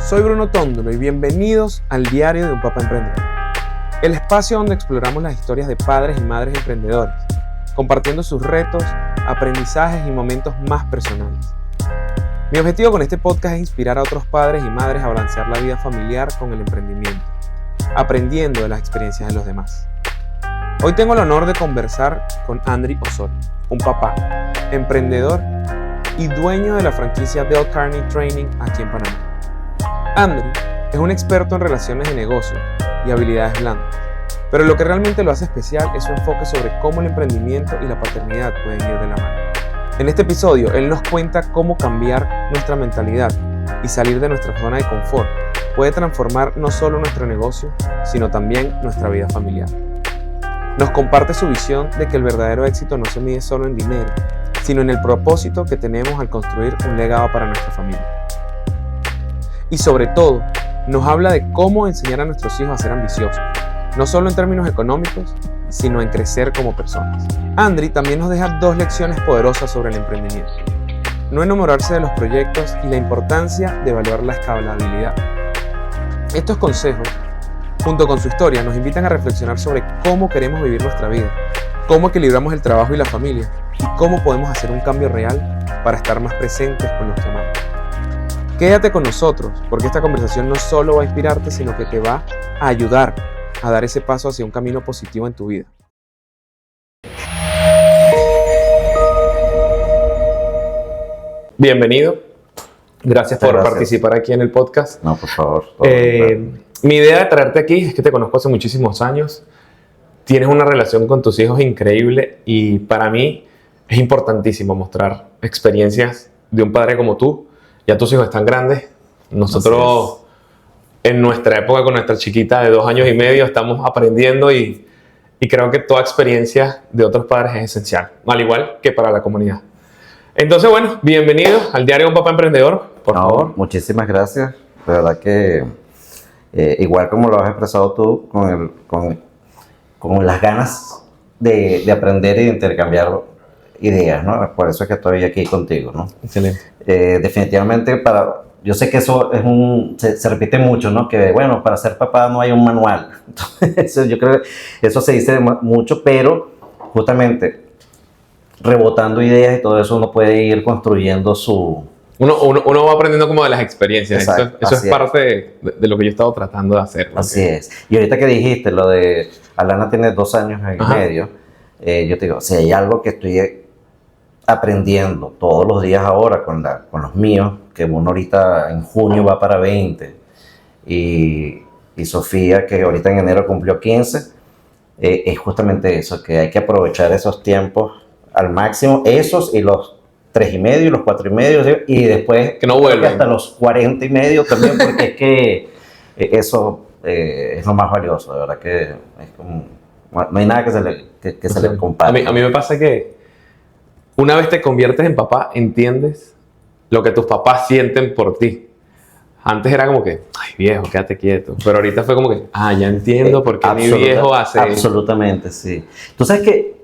Soy Bruno Tóndolo y bienvenidos al Diario de un Papá Emprendedor, el espacio donde exploramos las historias de padres y madres emprendedores, compartiendo sus retos, aprendizajes y momentos más personales. Mi objetivo con este podcast es inspirar a otros padres y madres a balancear la vida familiar con el emprendimiento, aprendiendo de las experiencias de los demás. Hoy tengo el honor de conversar con Andri Osorio, un papá, emprendedor y dueño de la franquicia Dale Carnegie Training aquí en Panamá. Andri es un experto en relaciones de negocios y habilidades blandas, pero lo que realmente lo hace especial es su enfoque sobre cómo el emprendimiento y la paternidad pueden ir de la mano. En este episodio, él nos cuenta cómo cambiar nuestra mentalidad y salir de nuestra zona de confort puede transformar no solo nuestro negocio, sino también nuestra vida familiar. Nos comparte su visión de que el verdadero éxito no se mide solo en dinero, sino en el propósito que tenemos al construir un legado para nuestra familia. Y sobre todo, nos habla de cómo enseñar a nuestros hijos a ser ambiciosos, no solo en términos económicos, sino en crecer como personas. Andri también nos deja 2 lecciones poderosas sobre el emprendimiento. No enamorarse de los proyectos y la importancia de evaluar la escalabilidad. Estos consejos, junto con su historia, nos invitan a reflexionar sobre cómo queremos vivir nuestra vida, cómo equilibramos el trabajo y la familia, y cómo podemos hacer un cambio real para estar más presentes con los que amamos. Quédate con nosotros, porque esta conversación no solo va a inspirarte, sino que te va a ayudar a dar ese paso hacia un camino positivo en tu vida. Bienvenido. Gracias por participar aquí en el podcast. No, por favor. Mi idea de traerte aquí es que te conozco hace muchísimos años. Tienes una relación con tus hijos increíble y para mí es importantísimo mostrar experiencias de un padre como tú. Ya tus hijos están grandes. Nosotros en nuestra época con nuestra chiquita de 2 años y medio estamos aprendiendo y creo que toda experiencia de otros padres es esencial, al igual que para la comunidad. Entonces, bueno, bienvenido al Diario de un Papá Emprendedor, por favor. Muchísimas gracias. De verdad que igual como lo has expresado tú, con las ganas de aprender y de intercambiar ideas, ¿no? Por eso es que estoy aquí contigo, ¿no? Excelente. Definitivamente yo sé que eso se repite mucho, ¿no? Que bueno, para ser papá no hay un manual. Entonces, yo creo que eso se dice mucho, pero justamente rebotando ideas y todo eso uno puede ir construyendo su... Uno va aprendiendo como de las experiencias. Exacto, eso es parte de lo que yo he estado tratando de hacer. Así es. Y ahorita que dijiste lo de Alana tiene 2 años y medio, yo te digo, si hay algo que estoy aprendiendo todos los días ahora con los míos, que uno ahorita en junio va para 20 y Sofía, que ahorita en enero cumplió 15, es justamente eso, que hay que aprovechar esos tiempos al máximo, esos y los 3 y medio y los 4 y medio, y después que no vuelven hasta los 40 y medio también, porque es que eso es lo más valioso, de verdad que es como, no hay nada que se le compare. A mí me pasa que una vez te conviertes en papá, entiendes lo que tus papás sienten por ti. Antes era como que, ay viejo, quédate quieto. Pero ahorita fue como que, ya entiendo por qué mi viejo hace... Absolutamente, sí. Tú sabes que,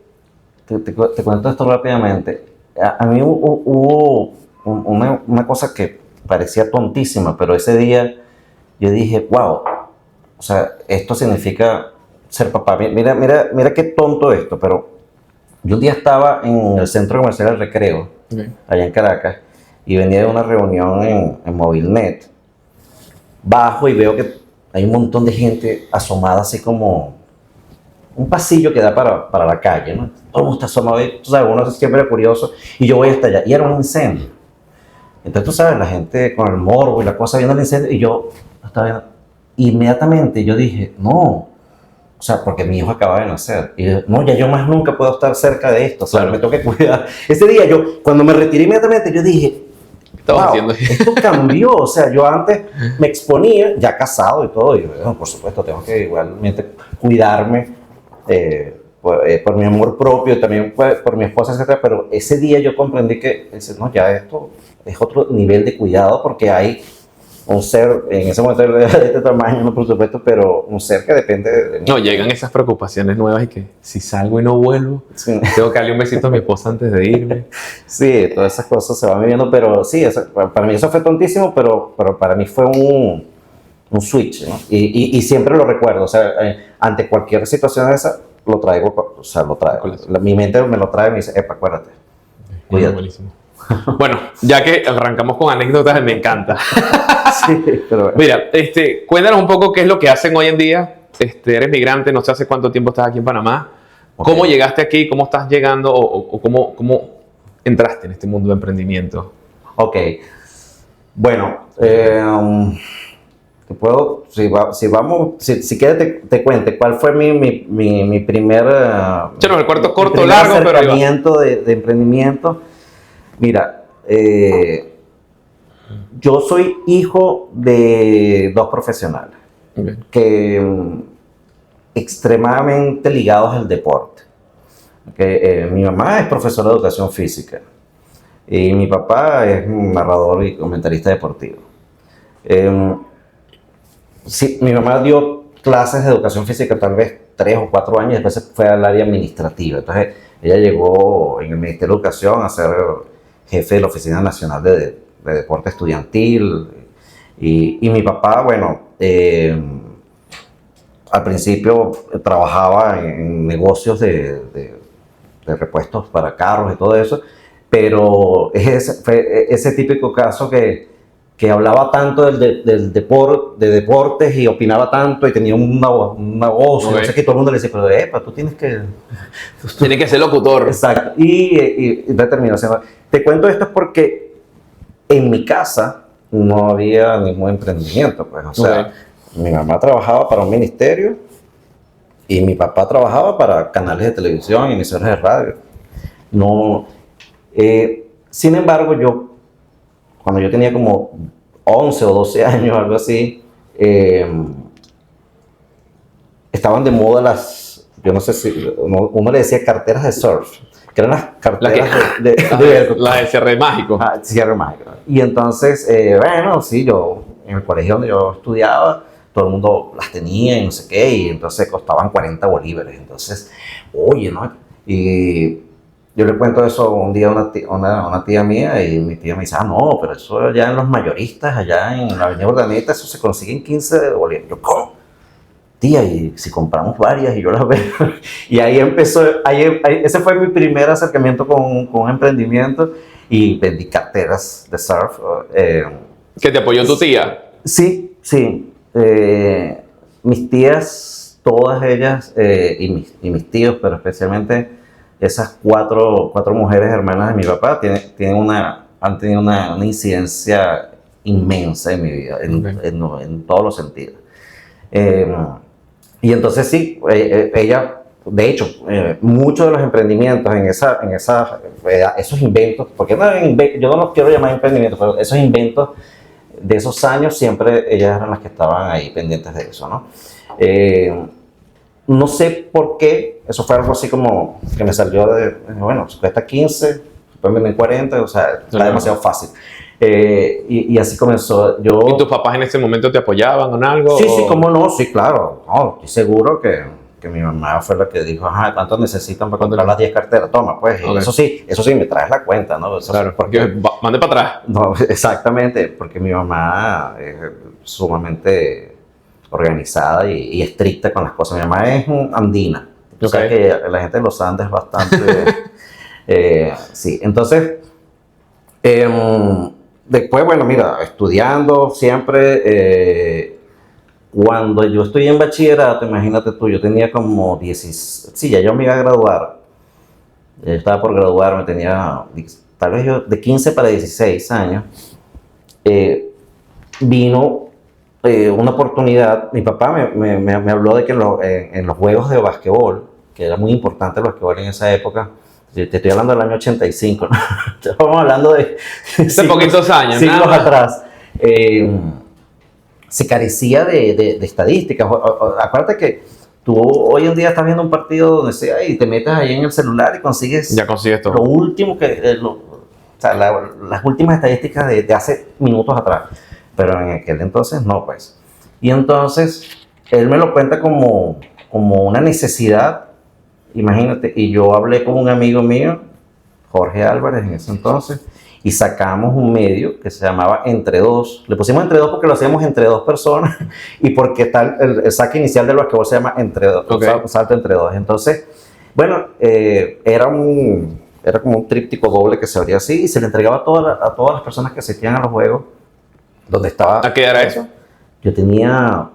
te cuento esto rápidamente, a mí hubo una cosa que parecía tontísima, pero ese día yo dije, wow, o sea, esto significa ser papá. Mira qué tonto esto, pero yo un día estaba en el Centro Comercial del Recreo, allá en Caracas, y venía de una reunión en Movilnet. Bajo y veo que hay un montón de gente asomada, así como un pasillo que da para la calle, ¿no? Todo el mundo está asomado, y, tú sabes, uno siempre es curioso, y yo voy hasta allá, y era un incendio. Entonces, tú sabes, la gente con el morbo y la cosa viendo el incendio, y yo estaba viendo. Inmediatamente yo dije, no, o sea, porque mi hijo acaba de nacer. Y yo, no, ya yo más nunca puedo estar cerca de esto, o sea, me tengo que cuidar. Ese día cuando me retiré inmediatamente, yo dije, wow, esto cambió. O sea, yo antes me exponía, ya casado y todo, y bueno, por supuesto, tengo que igualmente cuidarme por mi amor propio, también por mi esposa, etc. Pero ese día yo comprendí que, no, ya esto es otro nivel de cuidado, porque hay un ser, en ese momento era de este tamaño, no, por supuesto, pero un ser que depende de mí. No, llegan esas preocupaciones nuevas y que si salgo y no vuelvo, Sí. tengo que darle un besito a mi esposa antes de irme. Sí, todas esas cosas se van viviendo, pero sí, para mí eso fue tontísimo, pero para mí fue un switch, ¿no? Y siempre lo recuerdo, o sea, ante cualquier situación de esa, lo traigo, o sea, lo traigo. Mi mente me lo trae y me dice, epa, acuérdate. Cuídate. Buenísimo. Bueno, ya que arrancamos con anécdotas, me encanta. Sí, pero bueno. Mira, cuéntanos un poco qué es lo que hacen hoy en día. Eres migrante, no sé hace cuánto tiempo estás aquí en Panamá. Okay. ¿Cómo llegaste aquí? ¿Cómo estás llegando? ¿O cómo entraste en este mundo de emprendimiento? Ok. Bueno, te puedo, si quieres te cuente cuál fue mi primer, El cuarto mi corto, primer largo, pero acercamiento de emprendimiento. Mira, yo soy hijo de dos profesionales okay. que extremadamente ligados al deporte. Mi mamá es profesora de educación física y mi papá es un narrador y comentarista deportivo. Sí, mi mamá dio clases de educación física tal vez 3 o 4 años y después se fue al área administrativa. Entonces ella llegó en el Ministerio de Educación a ser jefe de la Oficina Nacional de Deporte Estudiantil. Y mi papá, bueno, al principio trabajaba en negocios de repuestos para carros y todo eso, pero fue ese típico caso que hablaba tanto del deportes y opinaba tanto y tenía una voz, okay. no sé qué, todo el mundo le decía, pero epa, tú tienes que... Tienes que ser locutor. Exacto, y terminó siendo... Te cuento esto porque en mi casa no había ningún emprendimiento, pues, o sea, mi mamá trabajaba para un ministerio y mi papá trabajaba para canales de televisión y emisoras de radio. No, sin embargo, cuando yo tenía como 11 o 12 años, algo así, estaban de moda yo no sé si uno le decía carteras de surf, que eran las carteras la de cierre mágico. Cierre mágico. Y entonces, bueno, sí, yo en el colegio donde yo estudiaba, todo el mundo las tenía y no sé qué, y entonces costaban 40 bolívares. Entonces, oye, ¿no? Y yo le cuento eso un día a una tía mía y mi tía me dice, no, pero eso ya en los mayoristas, allá en la avenida Urdaneta, eso se consigue en 15 bolívares. Yo, ¿cómo? Tía, y si compramos varias y yo las veo. Y ahí empezó, ese fue mi primer acercamiento con un emprendimiento y vendí carteras de surf. ¿Que te apoyó tu tía? Sí. Mis tías, todas ellas, y mis tíos, pero especialmente esas cuatro mujeres hermanas de mi papá, han tenido una incidencia inmensa en mi vida, en todos los sentidos. Y entonces sí, ella, de hecho, muchos de los emprendimientos esos inventos, porque yo no los quiero llamar emprendimientos, pero esos inventos de esos años siempre ellas eran las que estaban ahí pendientes de eso, ¿no? No sé por qué, eso fue algo así como que me salió bueno, si cuesta 15, pueden vender 40, o sea, está demasiado fácil. Y así comenzó. ¿Y tus papás en ese momento te apoyaban en algo? Sí, cómo no, sí, claro. No, estoy seguro que mi mamá fue la que dijo, ¿cuánto necesitan para comprar las 10 carteras? Toma, pues, okay. Eso sí, me traes la cuenta, ¿no? Claro, porque mande para atrás. No, exactamente, porque mi mamá es sumamente organizada y estricta con las cosas. Mi mamá es andina. O sea que la gente de los Andes es bastante... sí, entonces... después, bueno, mira, estudiando siempre, cuando yo estoy en bachillerato, imagínate tú, yo tenía como 16, sí, ya yo me iba a graduar, yo estaba por graduarme, tenía tal vez yo de 15 para 16 años, vino una oportunidad, mi papá me habló de que en los juegos de basquetbol, que era muy importante el basquetbol en esa época, te estoy hablando del año 85, ¿no? Estamos hablando de poquitos años, siglos atrás. Se carecía de estadísticas. Acuérdate que tú hoy en día estás viendo un partido donde sea y te metes ahí en el celular y consigues todo. Lo último las últimas estadísticas de hace minutos atrás. pero en aquel entonces no, pues. Y entonces, él me lo cuenta como una necesidad, imagínate, y yo hablé con un amigo mío, Jorge Álvarez, en ese entonces, y sacamos un medio que se llamaba Entre Dos. Le pusimos Entre Dos porque lo hacíamos entre dos personas y porque tal, el saque inicial del basquetbol se llama Entre Dos, Okay. un salto entre dos. Entonces, bueno, era como un tríptico doble que se abría así y se le entregaba a todas las personas que asistían a los juegos donde estaba. ¿A qué era eso? Yo tenía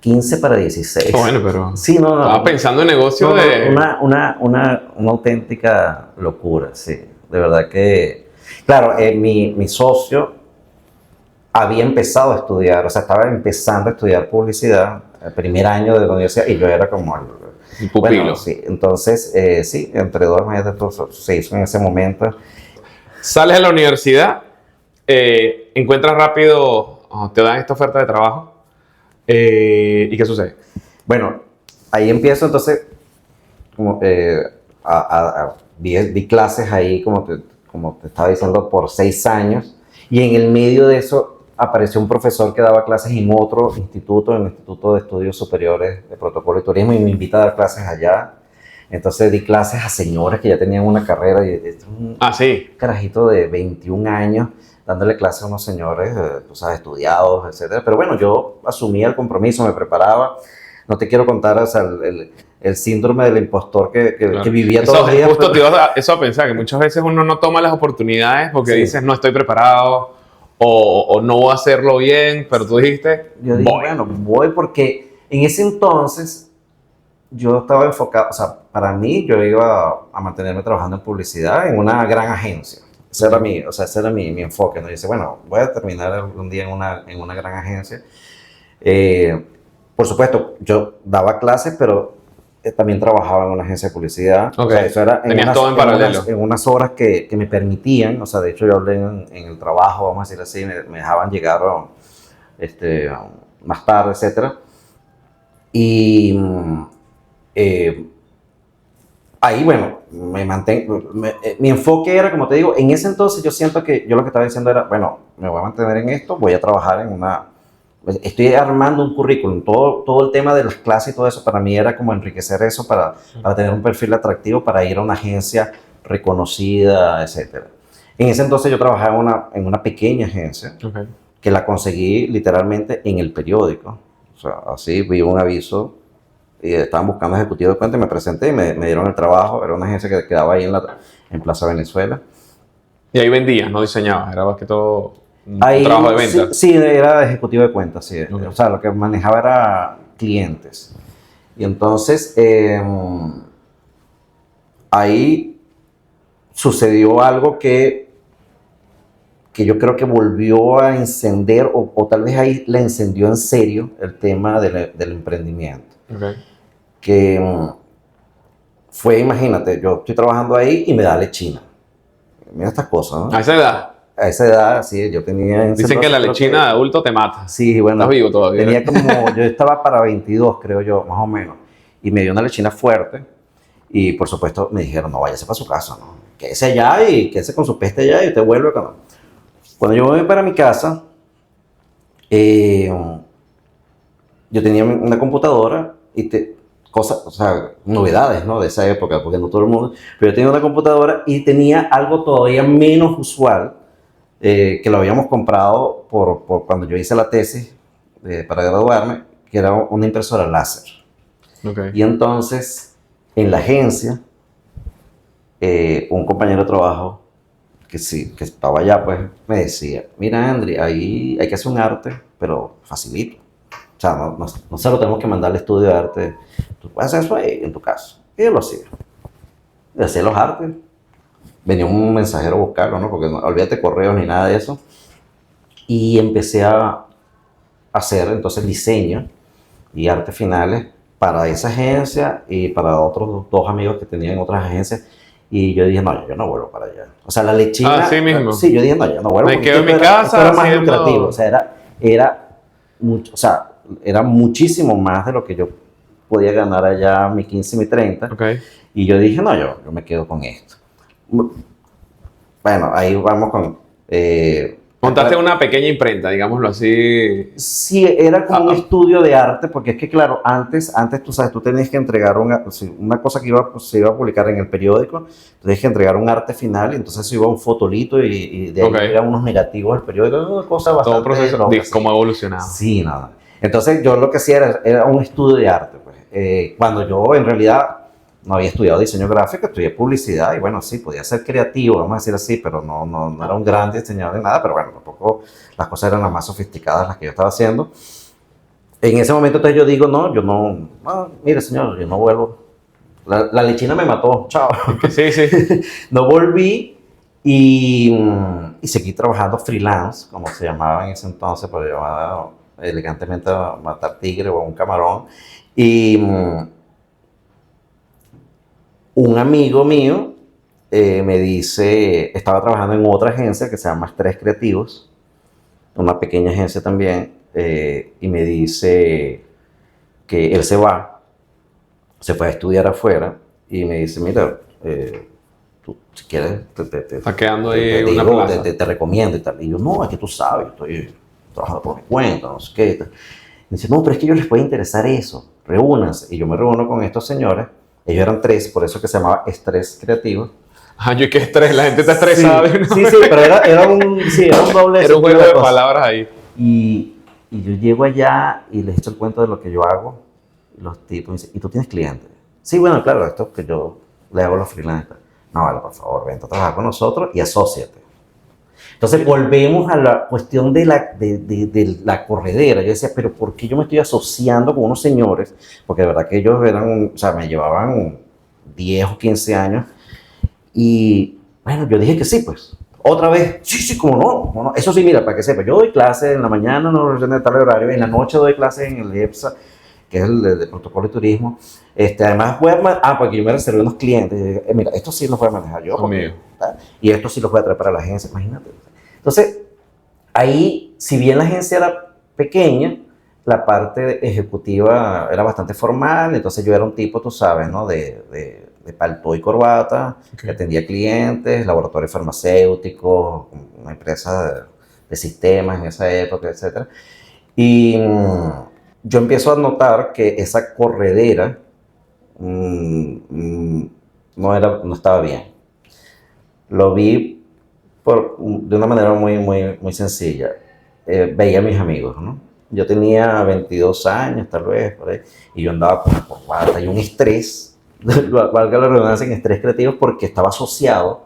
15 para 16. Bueno, pero Sí, no. estaba pensando en negocio No, de... una auténtica locura, sí. De verdad que, claro, mi socio había empezado a estudiar, o sea, estaba empezando a estudiar publicidad, el primer año de la universidad, y yo era como Un pupilo. bueno, sí. Entonces, sí, Entre Dos se hizo en ese momento. Sales de la universidad, encuentras rápido, te dan esta oferta de trabajo, ¿y qué sucede? Bueno, ahí empiezo entonces, como, vi clases ahí, como te estaba diciendo, por 6 años, y en el medio de eso apareció un profesor que daba clases en otro instituto, en el Instituto de Estudios Superiores de Protocolo y Turismo, y me invita a dar clases allá. Entonces di clases a señores que ya tenían una carrera, y un Sí. carajito de 21 años, dándole clases a unos señores, tú sabes, estudiados, etcétera. Pero bueno, yo asumía el compromiso, me preparaba. No te quiero contar, o sea, el síndrome del impostor que vivía todos los días. Justo te iba eso a pensar, que muchas veces uno no toma las oportunidades porque Sí. dices, no estoy preparado, o no voy a hacerlo bien, pero tú dijiste, Yo dije, voy. bueno, voy porque en ese entonces yo estaba enfocado, o sea, para mí yo iba a mantenerme trabajando en publicidad en una gran agencia. Ese era mi enfoque, ¿no? Yo decía, bueno, voy a terminar un día en una gran agencia. Por supuesto, yo daba clases, pero también trabajaba en una agencia de publicidad. Ok. O sea, eso era Tenías todo en paralelo. en unas horas que me permitían, o sea, de hecho yo hablé en el trabajo, vamos a decir así, me dejaban llegar más tarde, etcétera. Y ahí, bueno, mi enfoque era, como te digo, en ese entonces yo siento que yo lo que estaba diciendo era, bueno, me voy a mantener en esto, voy a trabajar estoy armando un currículum, todo el tema de las clases y todo eso para mí era como enriquecer eso para tener un perfil atractivo, para ir a una agencia reconocida, etcétera. En ese entonces yo trabajaba en una pequeña agencia, Okay. que la conseguí literalmente en el periódico. O sea, así vi un aviso y estaban buscando ejecutivo de cuenta y me presenté y me dieron el trabajo. Era una agencia que quedaba ahí en Plaza Venezuela. Y ahí vendías, no diseñabas, era más que todo un Ahí, trabajo de venta. Sí, era ejecutivo de cuenta, sí. Okay. O sea, lo que manejaba era clientes. Y entonces, ahí sucedió algo que yo creo que volvió a encender, o tal vez ahí le encendió en serio el tema del emprendimiento. Okay. Que fue, imagínate, yo estoy trabajando ahí y me da lechina. Mira estas cosas, ¿no? A esa edad, A esa edad, sí, yo tenía... dicen que la lechina de adulto te mata. Sí, bueno. Estás vivo todavía. Yo estaba para 22, creo yo, más o menos. Y me dio una lechina fuerte. Y por supuesto me dijeron, no, váyase para su casa, ¿no? Quédese allá y quédese con su peste allá y usted vuelve acá. Cuando yo me voy para mi casa, yo tenía una computadora y cosas, o sea, novedades, ¿no? De esa época, porque no todo el mundo. Pero yo tenía una computadora y tenía algo todavía menos usual, que lo habíamos comprado por cuando yo hice la tesis para graduarme, que era una impresora láser. Okay. Y entonces, en la agencia, un compañero de trabajo que estaba allá, pues me decía, mira, Andri, ahí hay que hacer un arte, pero facilito. O sea, no se lo tenemos que mandar al estudio de arte. Tú puedes hacer eso ahí, en tu casa. Y yo lo hacía. Y hacía los artes. Venía un mensajero a buscarlo, ¿no? Porque no, olvídate correos ni nada de eso. Y empecé a hacer entonces diseño y artes finales para esa agencia y para otros 2 amigos que tenían otras agencias. Y yo dije, no, yo no vuelvo para allá. O sea, la lechina... Así mismo. Sí, yo dije, no, yo no vuelvo. Me porque quedo en mi esto casa era más haciendo- lucrativo. O sea, era muchísimo más de lo que yo podía ganar allá, mi 15 y mi 30. Okay. Y yo dije, no, yo me quedo con esto. Bueno, ahí vamos con... Montaste una pequeña imprenta, digámoslo así. Sí, era como un estudio de arte, porque es que, claro, antes tú sabes, tú tenías que entregar una cosa que se iba a publicar en el periódico, tú tenías que entregar un arte final, y entonces se iba un fotolito y de ahí eran unos negativos del periódico, una cosa bastante todo un proceso loca, de cómo ha evolucionado. Sí, nada. Entonces yo lo que hacía era un estudio de arte, pues. Cuando yo en realidad no había estudiado diseño gráfico, estudié publicidad y bueno, sí, podía ser creativo, vamos a decir así, pero no era un gran diseñador de nada, pero bueno, tampoco las cosas eran las más sofisticadas las que yo estaba haciendo. En ese momento entonces yo digo, mire señor, yo no vuelvo. La lechina me mató, chao. Sí, sí. No volví y seguí trabajando freelance, como se llamaba en ese entonces, pero yo llamaba elegantemente a matar tigre o a un camarón. Y un amigo mío me dice, estaba trabajando en otra agencia que se llama Estrés Creativos, una pequeña agencia también, y me dice que él se fue a estudiar afuera, y me dice, mira, tú, si quieres, está quedando ahí una plaza. Te recomiendo y tal. Y yo, no, es que tú sabes, estoy trabajando por mi cuenta, no sé qué. Y tal. Y dice, no, pero es que a ellos les puede interesar eso, reúnanse. Y yo me reúno con estos señores, ellos eran 3, por eso que se llamaba Estrés Creativo. Yo qué estrés, la gente está estresada. Sí, pero era un doble. Era un juego de palabras ahí. Y yo llego allá y les echo el cuento de lo que yo hago. Y los tipos me dicen, ¿y tú tienes clientes? Sí, bueno, claro, esto que yo le hago a los freelancers. No, vale, por favor, vente a trabajar con nosotros y asóciate. Entonces volvemos a la cuestión de la corredera. Yo decía, pero ¿por qué yo me estoy asociando con unos señores? Porque de verdad que ellos me llevaban 10 o 15 años. Y bueno, yo dije que sí, pues. Otra vez, sí, como no. Eso sí, mira, para que sepa, yo doy clase en la mañana, no de tal horario, en la noche doy clase en el EPSA, que es el de protocolo de turismo. Además, porque yo me reservé unos clientes. Mira, esto sí los voy a manejar yo. Y esto sí los voy a traer para la agencia, imagínate. Entonces, ahí, si bien la agencia era pequeña, la parte ejecutiva era bastante formal, entonces yo era un tipo, tú sabes, ¿no? De paltó y corbata, que atendía clientes, laboratorio farmacéutico, una empresa de sistemas en esa época, etc. Y yo empiezo a notar que esa corredera no estaba bien. Lo vi de una manera muy sencilla. Veía a mis amigos, ¿no? Yo tenía 22 años, tal vez, por ahí, y yo andaba con una corbata y un estrés, valga la redundancia, en Estrés Creativo, porque estaba asociado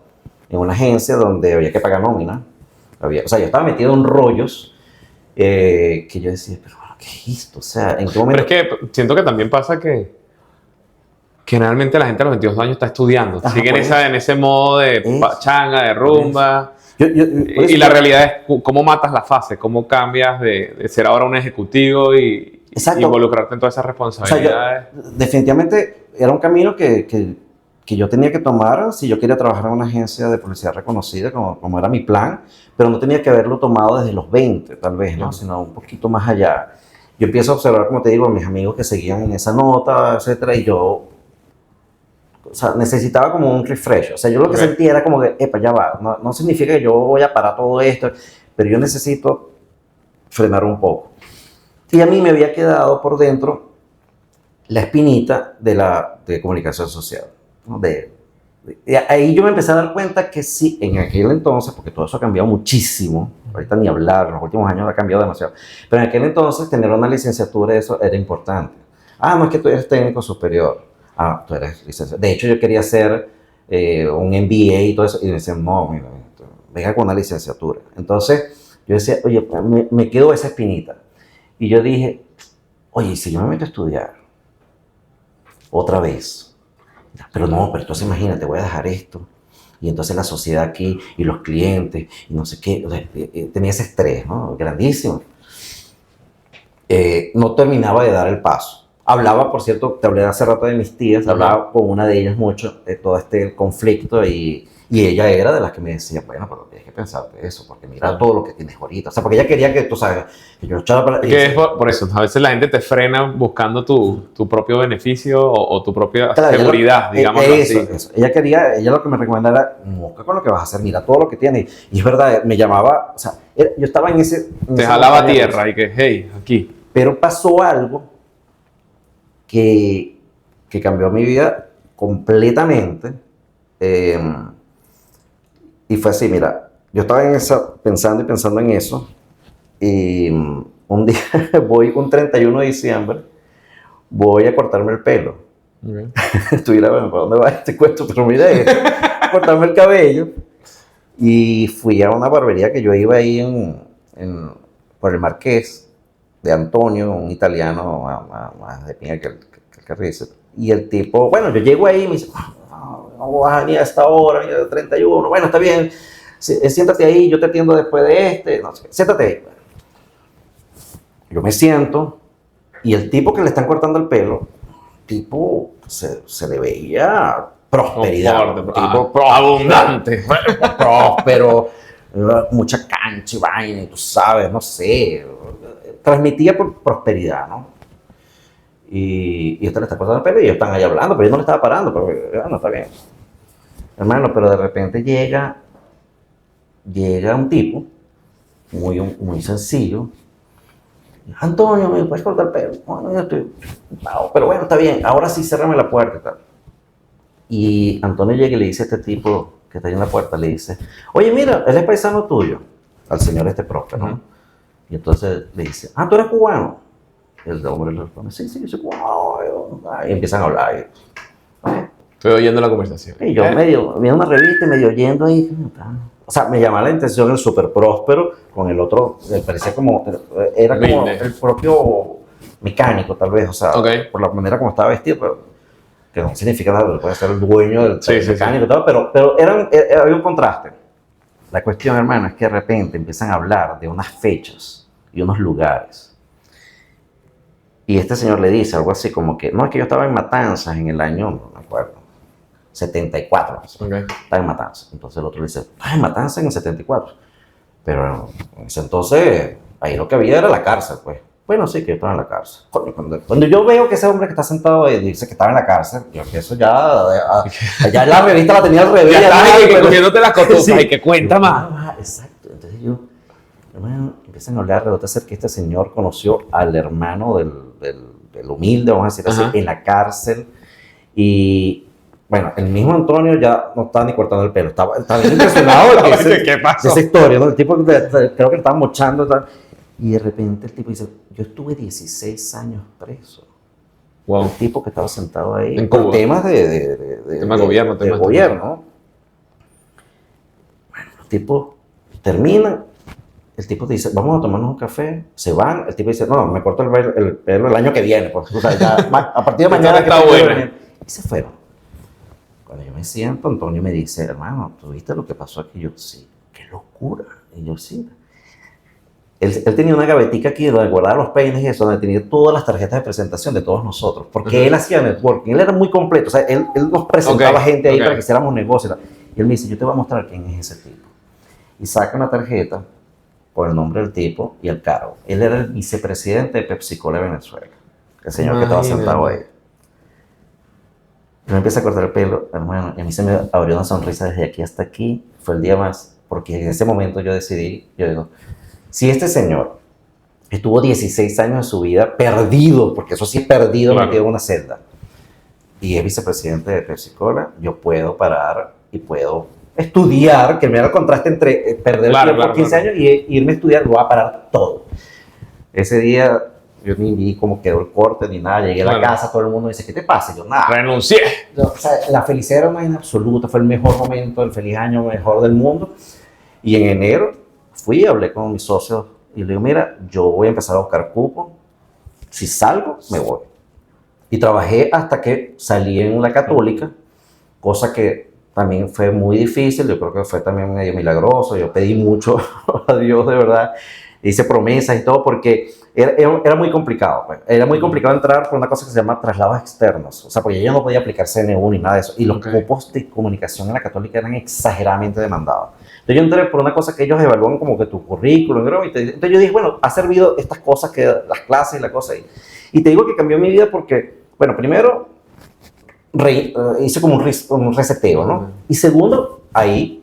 en una agencia donde había que pagar nómina. Yo estaba metido en rollos que yo decía, pero bueno, ¿qué es esto? O sea, ¿en qué momento? Pero es que siento que también pasa que generalmente la gente a los 22 años está estudiando. Siguen en ese modo de pachanga, de rumba. Y la realidad es cómo matas la fase, cómo cambias de ser ahora un ejecutivo y involucrarte en todas esas responsabilidades. Definitivamente era un camino que yo tenía que tomar si yo quería trabajar en una agencia de publicidad reconocida, como era mi plan, pero no tenía que haberlo tomado desde los 20, tal vez, ¿no? Sino un poquito más allá. Yo empiezo a observar, como te digo, a mis amigos que seguían en esa nota, etcétera, y yo necesitaba como un refresh. Yo lo que sentía era como que, ya va, no significa que yo voy a parar todo esto, pero yo necesito frenar un poco. Y a mí me había quedado por dentro la espinita de comunicación social, ¿no? Ahí yo me empecé a dar cuenta que sí, en aquel entonces, porque todo eso ha cambiado muchísimo, ahorita ni hablar, en los últimos años ha cambiado demasiado, pero en aquel entonces tener una licenciatura de eso era importante. No es que tú eres técnico superior. Tú eres licenciado. De hecho, yo quería hacer un MBA y todo eso, y me decían, no, mira, venga con una licenciatura. Entonces, yo decía, oye, me quedó esa espinita. Y yo dije, oye, si yo me meto a estudiar otra vez, pero entonces imagínate, voy a dejar esto, y entonces la sociedad aquí, y los clientes, y no sé qué, tenía ese estrés, ¿no? Grandísimo. No terminaba de dar el paso. Hablaba, por cierto, te hablé hace rato de mis tías, hablaba con una de ellas mucho de todo este conflicto y ella era de las que me decía, bueno, pero tienes que pensar de eso, porque mira todo lo que tienes ahorita. O sea, porque ella quería que, tú sabes, que yo echara para... Que es por eso, a veces la gente te frena buscando tu propio beneficio o tu propia seguridad, digamos así. Eso. Ella lo que me recomendaba era, busca con lo que vas a hacer, mira todo lo que tienes. Y es verdad, me llamaba, o sea, yo estaba en ese... Te jalaba tierra y que, hey, aquí. Pero pasó algo que cambió mi vida completamente. Y fue así, mira, yo estaba pensando en eso, y un día un 31 de diciembre, voy a cortarme el pelo. Okay. Estuviera, bueno, ¿para dónde va este cuento? Pero mira, cortarme el cabello, y fui a una barbería que yo iba ahí por el Marqués, de Antonio, un italiano más de pinga que risa. Y el tipo, bueno, yo llego ahí y me dice, no vas a venir a esta hora, mira, 31, bueno, está bien, siéntate ahí, yo te atiendo después de no sé, siéntate ahí. Yo me siento, y el tipo que le están cortando el pelo, tipo, se le veía prosperidad, abundante, próspero, mucha cancha y vaina, y tú sabes, no sé, transmitía prosperidad, ¿no? Y este le está cortando el pelo y ellos están ahí hablando, pero yo no le estaba parando, pero no está bien. Hermano, pero de repente llega un tipo muy sencillo. Antonio, ¿me puedes cortar el pelo? Bueno, yo estoy... No, pero bueno, está bien, ahora sí, cérrame la puerta y tal. Y Antonio llega y le dice a este tipo que está ahí en la puerta, le dice, oye, mira, él es paisano tuyo, al señor este próspero, ¿no? Y entonces le dice, tú eres cubano. El hombre le responde, sí, yo soy cubano. Y empiezan a hablar. Estoy oyendo la conversación. Y yo medio, viendo una revista y medio oyendo ahí. O sea, me llamaba la atención el súper próspero con el otro, me parecía como, era como el propio mecánico tal vez, o sea, por la manera como estaba vestido, pero que no significa nada, puede ser el dueño del mecánico y todo, pero había un contraste. La cuestión, hermano, es que de repente empiezan a hablar de unas fechas y unos lugares. Y este señor le dice algo así como que, no, es que yo estaba en Matanzas en el año, no me acuerdo, 74. Estaba en Matanzas. Entonces el otro le dice, en Matanzas en el 74. Pero en ese entonces, ahí lo que había era la cárcel, pues. Bueno, sí, que yo estaba en la cárcel. Cuando yo veo que ese hombre que está sentado ahí dice que estaba en la cárcel, yo que eso ya la revista la tenía al revés. Ya estás cogiéndote las cotufas y que cuenta más. Exacto. Entonces yo, hermano, empiezan a hablar, resulta ser que este señor conoció al hermano del humilde, vamos a decir así, en la cárcel. Y bueno, el mismo Antonio ya no estaba ni cortando el pelo, estaba bien impresionado de ¿Qué pasó? esa historia, ¿no? El tipo creo que le estaba mochando y tal. Y de repente el tipo dice, yo estuve 16 años preso. Wow. El tipo que estaba sentado ahí en con temas de gobierno. Bueno, el tipo termina. El tipo dice, vamos a tomarnos un café, se van, el tipo dice, no, me corto el pelo el año que viene, porque o sea, ya, a partir de mañana está buena. Y se fueron. Cuando yo me siento, Antonio me dice, hermano, ¿tú viste lo que pasó aquí? Y yo, sí, qué locura. Y yo, sí. Él tenía una gavetica aquí donde guardaba los peines y eso, donde tenía todas las tarjetas de presentación de todos nosotros, porque él hacía networking, él era muy completo, o sea, él nos presentaba gente ahí para que hiciéramos negocios. Y él me dice, yo te voy a mostrar quién es ese tipo. Y saca una tarjeta con el nombre del tipo y el cargo. Él era el vicepresidente de PepsiCo de Venezuela, el señor que estaba sentado ahí. Y me empieza a cortar el pelo, hermano, y a mí se me abrió una sonrisa desde aquí hasta aquí. Fue el día más, porque en ese momento yo decidí, yo digo, si este señor estuvo 16 años de su vida perdido, porque eso sí es perdido, metido en una celda, y es vicepresidente de PepsiCo, yo puedo parar y puedo estudiar, que me da el contraste entre perder el tiempo por 15 años y irme a estudiar, lo voy a parar todo. Ese día yo ni vi cómo quedó el corte ni nada, llegué a la casa, todo el mundo dice, ¿qué te pasa? Yo, nada. Renuncié. O sea, la felicidad era una en absoluta, fue el mejor momento, el feliz año mejor del mundo. Y en enero fui, hablé con mis socios y le digo, mira, yo voy a empezar a buscar cupo, si salgo, me voy. Y trabajé hasta que salí en la Católica, cosa que también fue muy difícil, yo creo que fue también medio milagroso, yo pedí mucho a Dios de verdad, hice promesas y todo, porque era muy complicado. Pues. Era muy complicado entrar por una cosa que se llama traslados externos. O sea, porque yo no podía aplicar CNU ni nada de eso. Y los cupos de comunicación en la Católica eran exageradamente demandados. Entonces yo entré por una cosa que ellos evalúan como que tu currículum. Entonces yo dije, bueno, ha servido estas cosas, que las clases y la cosa. Y te digo que cambió mi vida porque, bueno, primero hice como un reseteo, ¿no? Y segundo, ahí,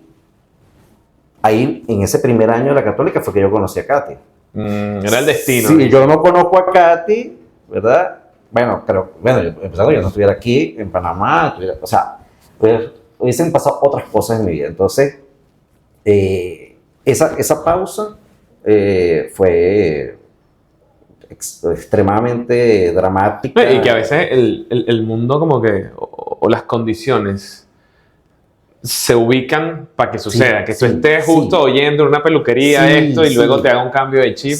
en ese primer año de la Católica, fue que yo conocí a Katy. Era el destino. Sí, yo no conozco a Katy, ¿verdad? Bueno, empezando, yo no estuviera aquí, en Panamá, o sea, hubiesen pasado otras cosas en mi vida. Entonces, esa pausa fue extremadamente dramática. Y que a veces el mundo como que, o las condiciones se ubican para que suceda, que tú estés justo oyendo en una peluquería esto y luego te haga un cambio de chip.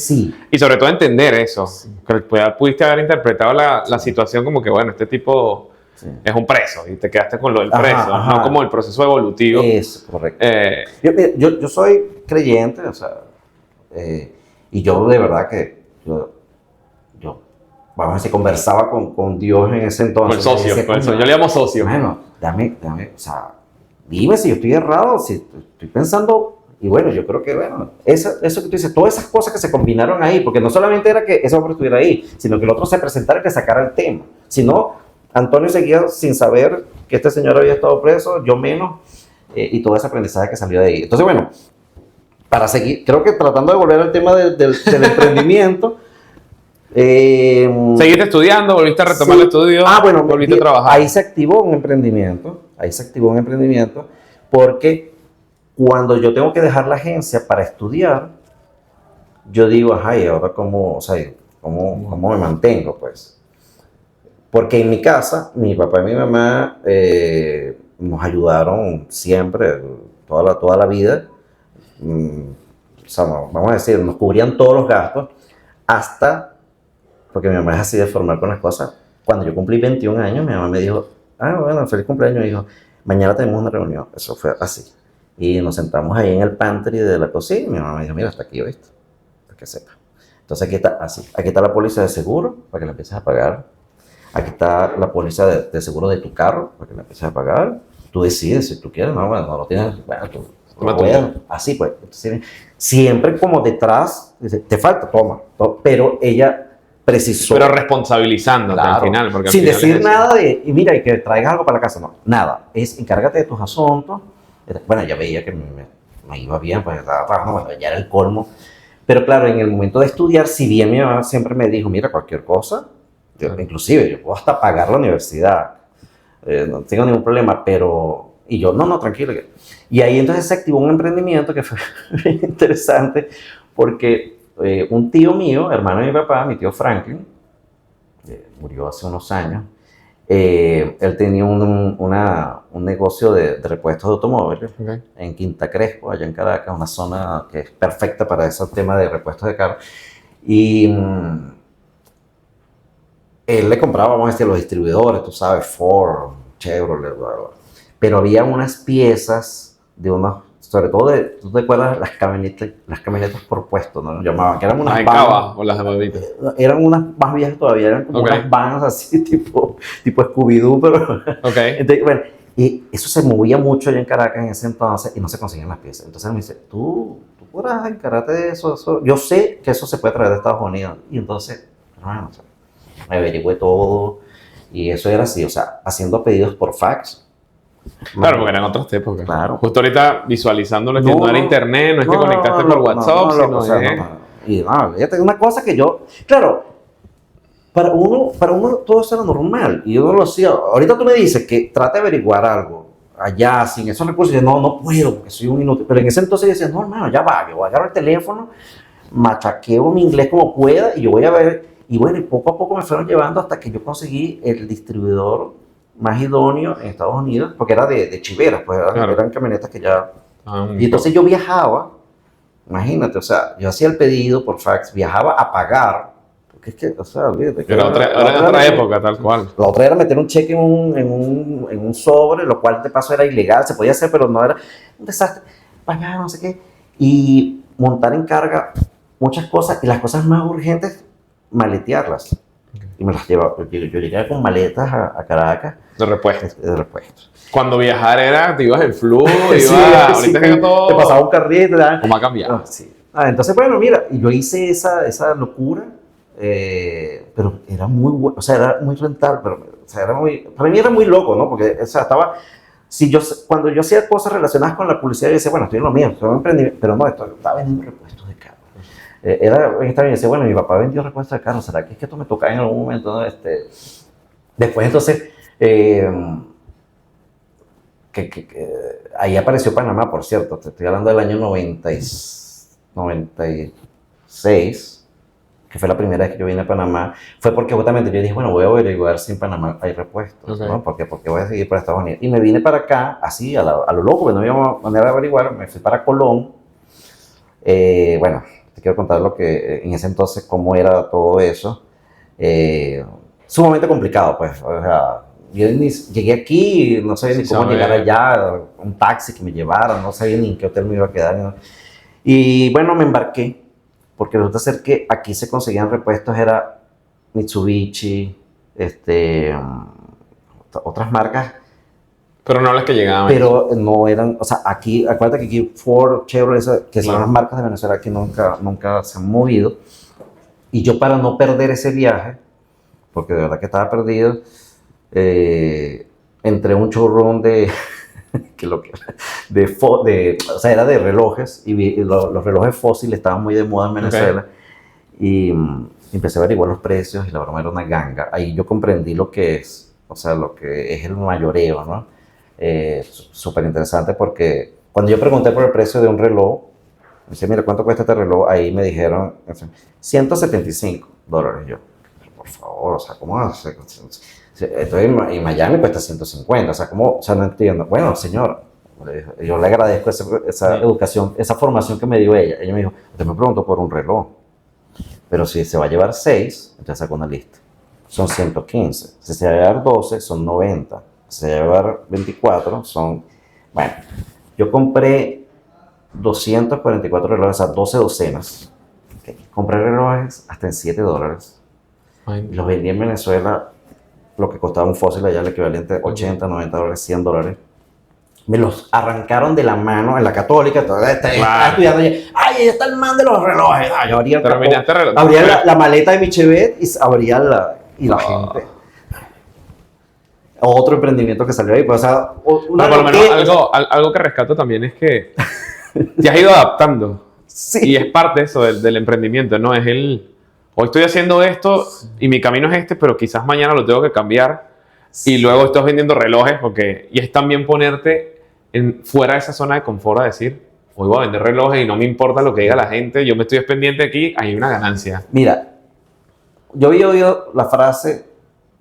Y sobre todo entender eso, que pudiste haber interpretado la situación como que, bueno, este tipo es un preso y te quedaste con lo del preso, no como el proceso evolutivo. Es correcto. Yo soy creyente, o sea, y yo de verdad que yo vamos a decir, conversaba con Dios en ese entonces. Con el socio, yo le llamo socio. Bueno, dame, o sea, dime si yo estoy errado, si estoy pensando, y bueno, yo creo que, bueno, eso que tú dices, todas esas cosas que se combinaron ahí, porque no solamente era que ese hombre estuviera ahí, sino que el otro se presentara y que sacara el tema. Si no, Antonio seguía sin saber que este señor había estado preso, yo menos, y todo ese aprendizaje que salió de ahí. Entonces, bueno, para seguir, creo que tratando de volver al tema del emprendimiento, ¿seguiste estudiando? ¿Volviste a retomar el estudio? Bueno, ¿volviste a trabajar? Ahí se activó un emprendimiento, porque cuando yo tengo que dejar la agencia para estudiar, yo digo, ajá, ¿y ahora cómo me mantengo? Pues, porque en mi casa, mi papá y mi mamá nos ayudaron siempre, toda la vida, o sea, vamos a decir, nos cubrían todos los gastos, hasta... porque mi mamá es así de formal con las cosas. Cuando yo cumplí 21 años, mi mamá me dijo, bueno, feliz cumpleaños. Me dijo, mañana tenemos una reunión. Eso fue así. Y nos sentamos ahí en el pantry de la cocina. Y mi mamá me dijo, mira, hasta aquí, ¿oíste? Para que sepa. Entonces aquí está así. Aquí está la póliza de seguro, para que la empieces a pagar. Aquí está la póliza de seguro de tu carro, para que la empieces a pagar. Tú decides si tú quieres, no, bueno, no lo tienes, bueno, tú así pues. Entonces, siempre como detrás, dice, te falta, toma. Pero ella... precisó. Pero responsabilizándote al final. Porque sin al final decir nada de, y mira, y que traigas algo para la casa, no, nada. Es encárgate de tus asuntos. Bueno, ya veía que me iba bien, pues estaba trabajando, bueno, ya era el colmo. Pero claro, en el momento de estudiar, si bien mi mamá siempre me dijo, mira, cualquier cosa, inclusive yo puedo hasta pagar la universidad, no tengo ningún problema, pero... Y yo, no, tranquilo. Y ahí entonces se activó un emprendimiento que fue interesante, porque... un tío mío, hermano de mi papá, mi tío Franklin, murió hace unos años, él tenía un negocio de repuestos de automóviles en Quinta Crespo, allá en Caracas, una zona que es perfecta para ese tema de repuestos de carros. Y él le compraba, vamos a decir, los distribuidores, tú sabes, Ford, Chevrolet, bla, bla. Pero había unas piezas de unos... sobre todo, ¿tú te acuerdas las camionetas por puesto, ¿no? Llamaban, que eran unas vans, o las de babitas. Eran unas más viejas todavía, eran como unas vans así, tipo Scooby-Doo, pero... Entonces, bueno, y eso se movía mucho allá en Caracas en ese entonces y no se conseguían las piezas. Entonces él me dice, tú podrás encargarte de eso. Yo sé que eso se puede traer de Estados Unidos. Y entonces, hermano, o sea, me averigüé todo y eso era así, o sea, haciendo pedidos por fax. Claro, porque eran otros tiempos. Claro. Justo ahorita visualizándolo, que no era internet, no es que conectaste por WhatsApp, sino Y fíjate, una cosa que yo... Claro, para uno todo eso era normal. Y yo no lo hacía. Ahorita tú me dices que trate de averiguar algo allá, sin esos recursos. Y yo, no puedo, porque soy un inútil. Pero en ese entonces yo decía, no, hermano, ya va. Yo voy a agarrar el teléfono, machaqueo mi inglés como pueda y yo voy a ver. Y bueno, y poco a poco me fueron llevando hasta que yo conseguí el distribuidor más idóneo en Estados Unidos, porque era de chiveras, pues eran camionetas que ya... y entonces yo viajaba, imagínate, o sea, yo hacía el pedido por fax, viajaba a pagar, porque es que, o sea, olvídate. Era otra época, tal cual. La otra era meter un cheque en un sobre, lo cual de paso era ilegal, se podía hacer, pero no era un desastre, pagar, no sé qué, y montar en carga muchas cosas, y las cosas más urgentes, maletearlas. Y me las llevaba. Yo llegué con maletas a Caracas. De repuesto. De repuesto. Cuando viajar era, te ibas en flu, Sí, ahorita sí, es todo... te pasaba un carrito. ¿Cómo ha cambiado? Sí. Entonces, bueno, mira, y yo hice esa locura, pero era muy bueno, o sea, era muy rentable, pero, o sea, para mí era muy loco, ¿no? Porque, o sea, cuando yo hacía cosas relacionadas con la publicidad, yo decía, bueno, estoy en lo mío, estoy en emprendimiento, pero no, estaba vendiendo repuestos de carro. Era extraño, decía, bueno, mi papá vendió repuestos de carro, ¿será que es que esto me toca en algún momento? ¿No? Después, entonces, ahí apareció Panamá, por cierto, te estoy hablando del año 96, que fue la primera vez que yo vine a Panamá. Fue porque justamente yo dije, bueno, voy a averiguar si en Panamá hay repuestos, ¿no? Porque voy a seguir para Estados Unidos. Y me vine para acá, así, a lo loco, porque no había manera de averiguar, me fui para Colón. Bueno, te quiero contar lo que en ese entonces, cómo era todo eso. Sumamente complicado, pues, o sea, yo llegué aquí y no sabía ni cómo llegar allá, un taxi que me llevara, no sabía ni en qué hotel me iba a quedar. ¿No? Y bueno, me embarqué, porque resulta ser que aquí se conseguían repuestos, era Mitsubishi, otras marcas. Pero no las que llegaban. Pero no eran, o sea, aquí, acuérdate que aquí Ford, Chevrolet, que son las marcas de Venezuela que nunca se han movido. Y yo, para no perder ese viaje, porque de verdad que estaba perdido, entré un showroom o sea, era de relojes, y los relojes fósiles estaban muy de moda en Venezuela. Y empecé a averiguar los precios, y la broma era una ganga. Ahí yo comprendí lo que es, o sea, lo que es el mayoreo, ¿no? Súper interesante, porque cuando yo pregunté por el precio de un reloj, me dice, mira, ¿cuánto cuesta este reloj? Ahí me dijeron, $175. Yo, por favor, o sea, ¿cómo hace? Estoy en Miami, cuesta 150, o sea, ¿cómo? O sea, no entiendo. Bueno, señor, yo le agradezco esa educación, esa formación que me dio ella. Ella me dijo, usted me preguntó por un reloj, pero si se va a llevar 6, entonces saco una lista. Son 115. Si se va a llevar 12, son 90. Si se va a llevar 24, son... Bueno, yo compré 244 relojes, o sea, 12 docenas. Okay. Compré relojes hasta en $7. Los vendí en Venezuela, lo que costaba un fósil allá, el equivalente a $80, $90, $100. Me los arrancaron de la mano en la Católica. Estaba estudiando allí. ¡Ay, ahí está el man de los relojes! Yo abría la maleta de mi Chevette y abría la gente. Otro emprendimiento que salió ahí. Pues, o sea, por lo menos algo que rescato también es que te has ido adaptando. Sí. Y es parte eso del emprendimiento, ¿no? Hoy estoy haciendo esto y mi camino es este, pero quizás mañana lo tengo que cambiar. Sí. Y luego estás vendiendo relojes, y es también ponerte fuera de esa zona de confort, a decir, hoy voy a vender relojes y no me importa lo que diga la gente, yo me estoy pendiente aquí, hay una ganancia. Mira, yo había oído la frase,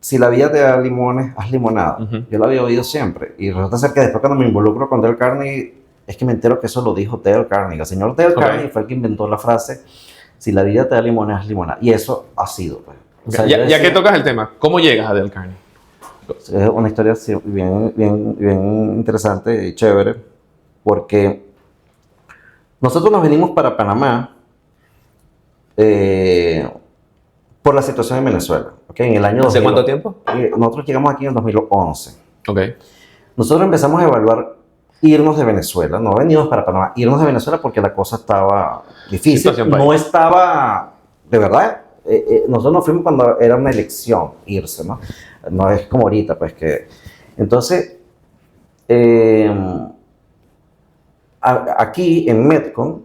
si la vida te da limones, haz limonada. Yo la había oído siempre. Y resulta ser que después, cuando me involucro con Dale Carnegie, es que me entero que eso lo dijo Dale Carnegie. El señor Dale Carnegie fue el que inventó la frase, si la vida te da limones, haz limonada. Y eso ha sido. Pues. O sea, ya que tocas el tema, ¿cómo llegas a Dale Carnegie? Es una historia bien interesante y chévere, porque nosotros nos venimos para Panamá por la situación en Venezuela. ¿Okay? En el año ¿Hace cuánto tiempo? Nosotros llegamos aquí en 2011. Okay. Nosotros empezamos a evaluar irnos de Venezuela, no venimos para Panamá, irnos de Venezuela porque la cosa estaba difícil, no estaba, de verdad, nosotros nos fuimos cuando era una elección irse, ¿no? No es como ahorita, pues que... Entonces, aquí en Metcon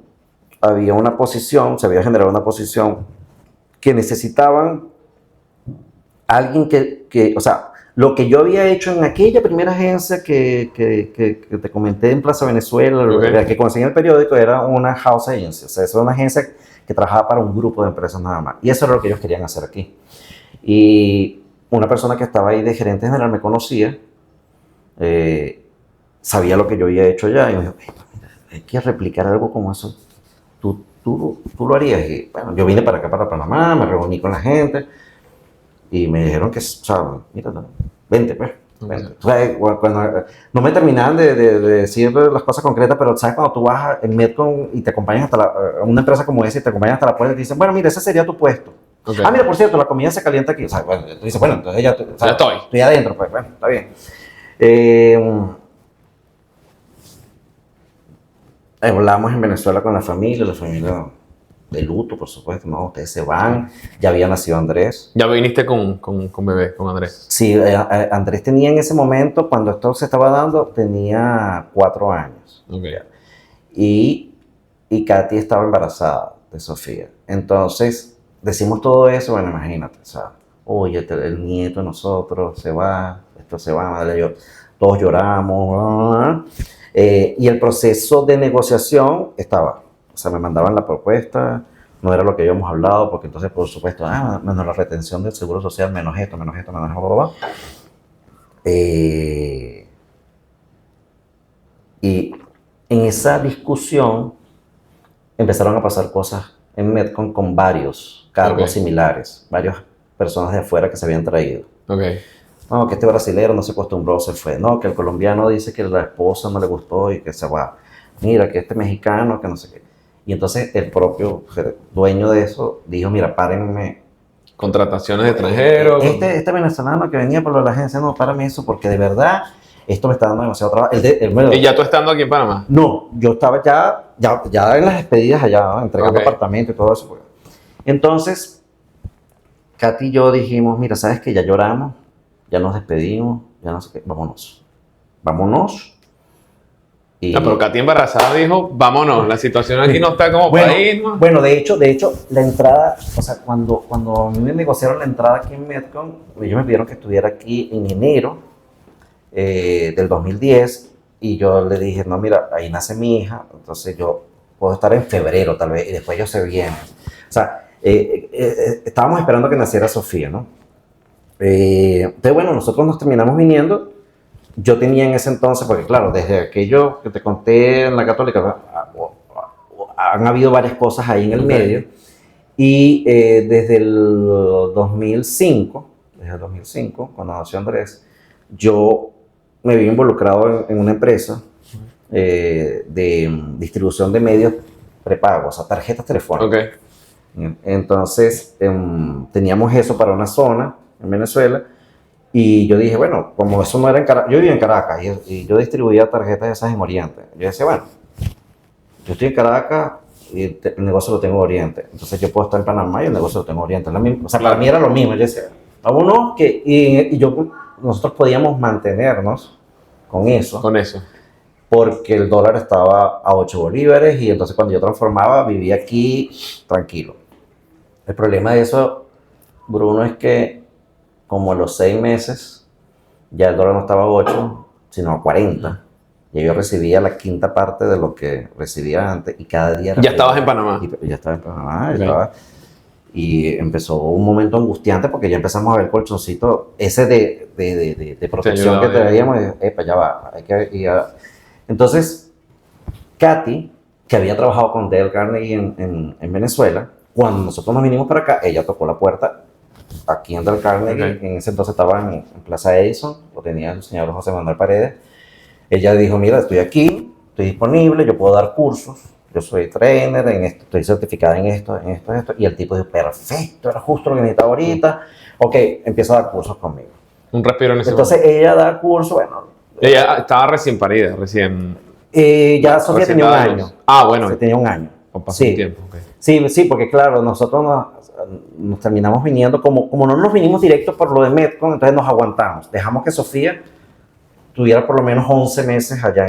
había una posición, se había generado una posición que necesitaban alguien que o sea, lo que yo había hecho en aquella primera agencia que te comenté en Plaza Venezuela, que conseguí en el periódico, era una house agency, o sea, eso era una agencia que trabajaba para un grupo de empresas nada más. Y eso era lo que ellos querían hacer aquí. Y una persona que estaba ahí de gerente general me conocía, sabía lo que yo había hecho ya, y me dijo, hay que replicar algo como eso. ¿Tú lo harías? Y bueno, yo vine para acá, para Panamá, me reuní con la gente, y me dijeron que, o sea, mira, vente, pues. Bueno, o sea, cuando, no me terminaban de decir las cosas concretas, pero sabes cuando tú vas en Medcon y te acompañan hasta a una empresa como esa y te acompañan hasta la puerta y te dicen, bueno, mira, ese sería tu puesto. Okay. Ah, mira, por cierto, la comida se calienta aquí. O sea, bueno, tú dices, bueno, entonces ya, Ya estoy. Estoy adentro, pues bueno, está bien. Hablamos en Venezuela con la familia de luto, por supuesto, ¿no? Ustedes se van, ya había nacido Andrés. Ya viniste con bebé, con Andrés. Sí, Andrés tenía en ese momento, cuando esto se estaba dando, tenía 4 años. Okay. Y Katy estaba embarazada de Sofía. Entonces, decimos todo eso, bueno, imagínate, o sea, oye, el nieto de nosotros se va, esto se va, madre, todos lloramos, y el proceso de negociación estaba, o sea, me mandaban la propuesta, no era lo que habíamos hablado, porque entonces, por supuesto, menos la retención del seguro social, menos esto, menos bla. Y en esa discusión empezaron a pasar cosas en Medcon con varios cargos similares, varias personas de afuera que se habían traído. Okay. No, que este brasilero no se acostumbró, se fue. No, que el colombiano dice que la esposa no le gustó y que se va. Mira, que este mexicano, que no sé qué. Y entonces el propio dueño de eso dijo, mira, párenme. Contrataciones de extranjeros. Este venezolano que venía por la agencia, no, párame eso, porque de verdad esto me está dando demasiado trabajo. ¿Y ya tú estando aquí en Panamá? No, yo estaba ya en las despedidas allá, ¿no? Entregando apartamento y todo eso. Pues. Entonces, Katy y yo dijimos, mira, ¿sabes qué? Ya lloramos, ya nos despedimos, ya no sé qué, vámonos. Y... No, pero Katy embarazada dijo, vámonos, la situación aquí no está como para irnos. Bueno, de hecho, la entrada, o sea, cuando a mí me negociaron la entrada aquí en Medcon, ellos me pidieron que estuviera aquí en enero del 2010, y yo le dije, no, mira, ahí nace mi hija, entonces yo puedo estar en febrero tal vez, y después ellos se vienen. O sea, estábamos esperando que naciera Sofía, ¿no? Entonces, bueno, nosotros nos terminamos viniendo. Yo tenía en ese entonces, porque claro, desde aquello que te conté en la Católica, han habido varias cosas ahí en el medio, y desde el 2005, cuando nació Andrés, yo me vi involucrado en una empresa de distribución de medios prepagos, o sea, tarjetas telefónicas. Entonces, teníamos eso para una zona en Venezuela. Y yo dije, bueno, como eso no era en Caracas, yo vivía en Caracas y yo distribuía tarjetas esas en Oriente. Yo decía, bueno, yo estoy en Caracas y el negocio lo tengo en Oriente. Entonces yo puedo estar en Panamá y el negocio lo tengo en Oriente. O sea, para mí era lo mismo. Yo decía, vámonos, nosotros podíamos mantenernos con eso. Porque el dólar estaba a 8 bolívares y entonces cuando yo transformaba, vivía aquí tranquilo. El problema de eso, Bruno, es que como a los 6 meses, ya el dólar no estaba a 8, sino a 40. Y yo recibía la quinta parte de lo que recibía antes y cada día... ¿Ya estabas en Panamá? Ya estaba en Panamá. Y empezó un momento angustiante porque ya empezamos a ver colchoncitos, ese de protección que traíamos, ya va, hay que ir a... Entonces, Katy, que había trabajado con Dale Carnegie en Venezuela, cuando nosotros nos vinimos para acá, ella tocó la puerta aquí en Dale Carnegie, en ese entonces estaba en Plaza Edison, lo tenía el señor José Manuel Paredes. Ella dijo, mira, estoy aquí, estoy disponible, yo puedo dar cursos, yo soy trainer en esto, estoy certificada en esto, y el tipo dijo, perfecto, era justo lo que necesitaba ahorita, ok, empieza a dar cursos conmigo. Un respiro en ese Entonces momento. ella da cursos, bueno. Ella estaba recién parida, recién... ya Sofía tenía un año. Bueno. Tenía un año. Pasó un tiempo, Sí, porque claro, nosotros nos terminamos viniendo, como no nos vinimos directo por lo de Medcon, entonces nos aguantamos. Dejamos que Sofía tuviera por lo menos 11 meses allá.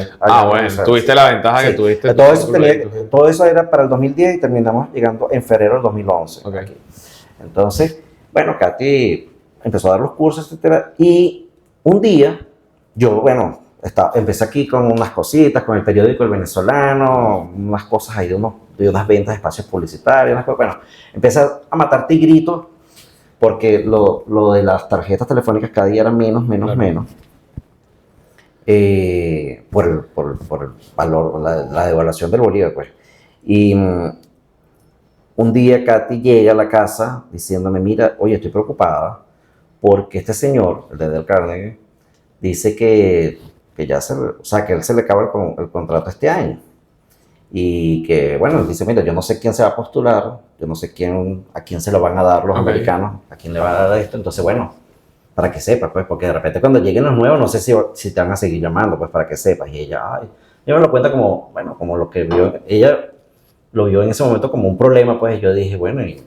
Bueno, tuviste la ventaja que tuviste. Todo eso era para el 2010 y terminamos llegando en febrero del 2011. Aquí. Entonces, bueno, Katy empezó a dar los cursos, etcétera, y un día yo, empecé aquí con unas cositas, con el periódico El Venezolano, unas cosas ahí de unas ventas de espacios publicitarios, unas cosas. Bueno, empecé a matar tigritos porque lo de las tarjetas telefónicas cada día era menos. Por el valor, la devaluación del bolívar, pues. Y un día Katy llega a la casa diciéndome, mira, oye, estoy preocupada porque este señor, el de Del Carnegie, dice que ya o sea, que él se le acaba el contrato este año. Y que, bueno, dice, mira, yo no sé quién se va a postular, yo no sé a quién se lo van a dar los americanos, a quién le van a dar esto, entonces, bueno, para que sepas, pues, porque de repente cuando lleguen los nuevos, no sé si te van a seguir llamando, pues, para que sepas. Y ella, ella me lo cuenta como, bueno, como lo que vio, ella lo vio en ese momento como un problema, pues, y yo dije, bueno, ¿y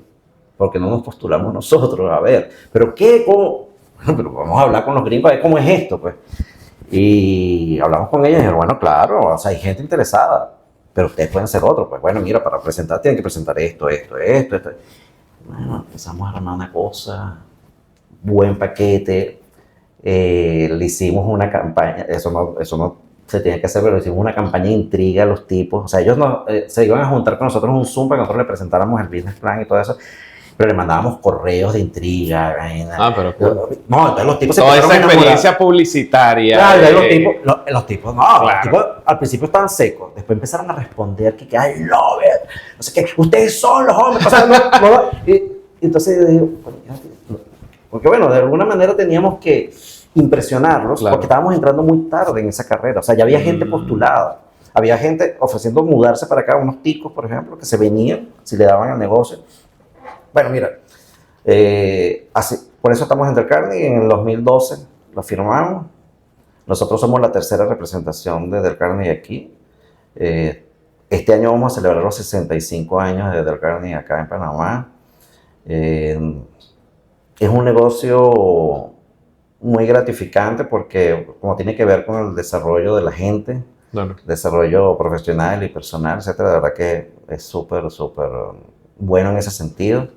por qué no nos postulamos nosotros? A ver, ¿pero qué? ¿Cómo? Pero vamos a hablar con los gringos a ver cómo es esto, pues. Y hablamos con ella y dijeron, bueno, claro, o sea, hay gente interesada, pero ustedes pueden ser otros. Pues bueno, mira, para presentar tienen que presentar esto. Bueno, empezamos a armar una cosa, buen paquete, le hicimos una campaña, eso no se tenía que hacer, pero le hicimos una campaña de intriga a los tipos. O sea, ellos se iban a juntar con nosotros en un Zoom para que nosotros le presentáramos el business plan y todo eso. Pero le mandábamos correos de intriga. Pero cool. No, entonces los tipos toda esa experiencia publicitaria. Claro, los tipos, claro. Los tipos al principio estaban secos, después empezaron a responder que I love it, no sé qué, ustedes son los hombres. O sea, y entonces yo digo, porque bueno, de alguna manera teníamos que impresionarlos, claro, porque estábamos entrando muy tarde en esa carrera. O sea, ya había gente postulada, había gente ofreciendo mudarse para acá, unos ticos, por ejemplo, que se venían si le daban el negocio. Bueno, mira, por eso estamos en Del Carnegie. En el 2012 lo firmamos. Nosotros somos la tercera representación de Del Carnegie aquí. Este año vamos a celebrar los 65 años de Del Carnegie acá en Panamá. Es un negocio muy gratificante porque como tiene que ver con el desarrollo de la gente, claro, desarrollo profesional y personal, etcétera, de verdad que es súper bueno en ese sentido.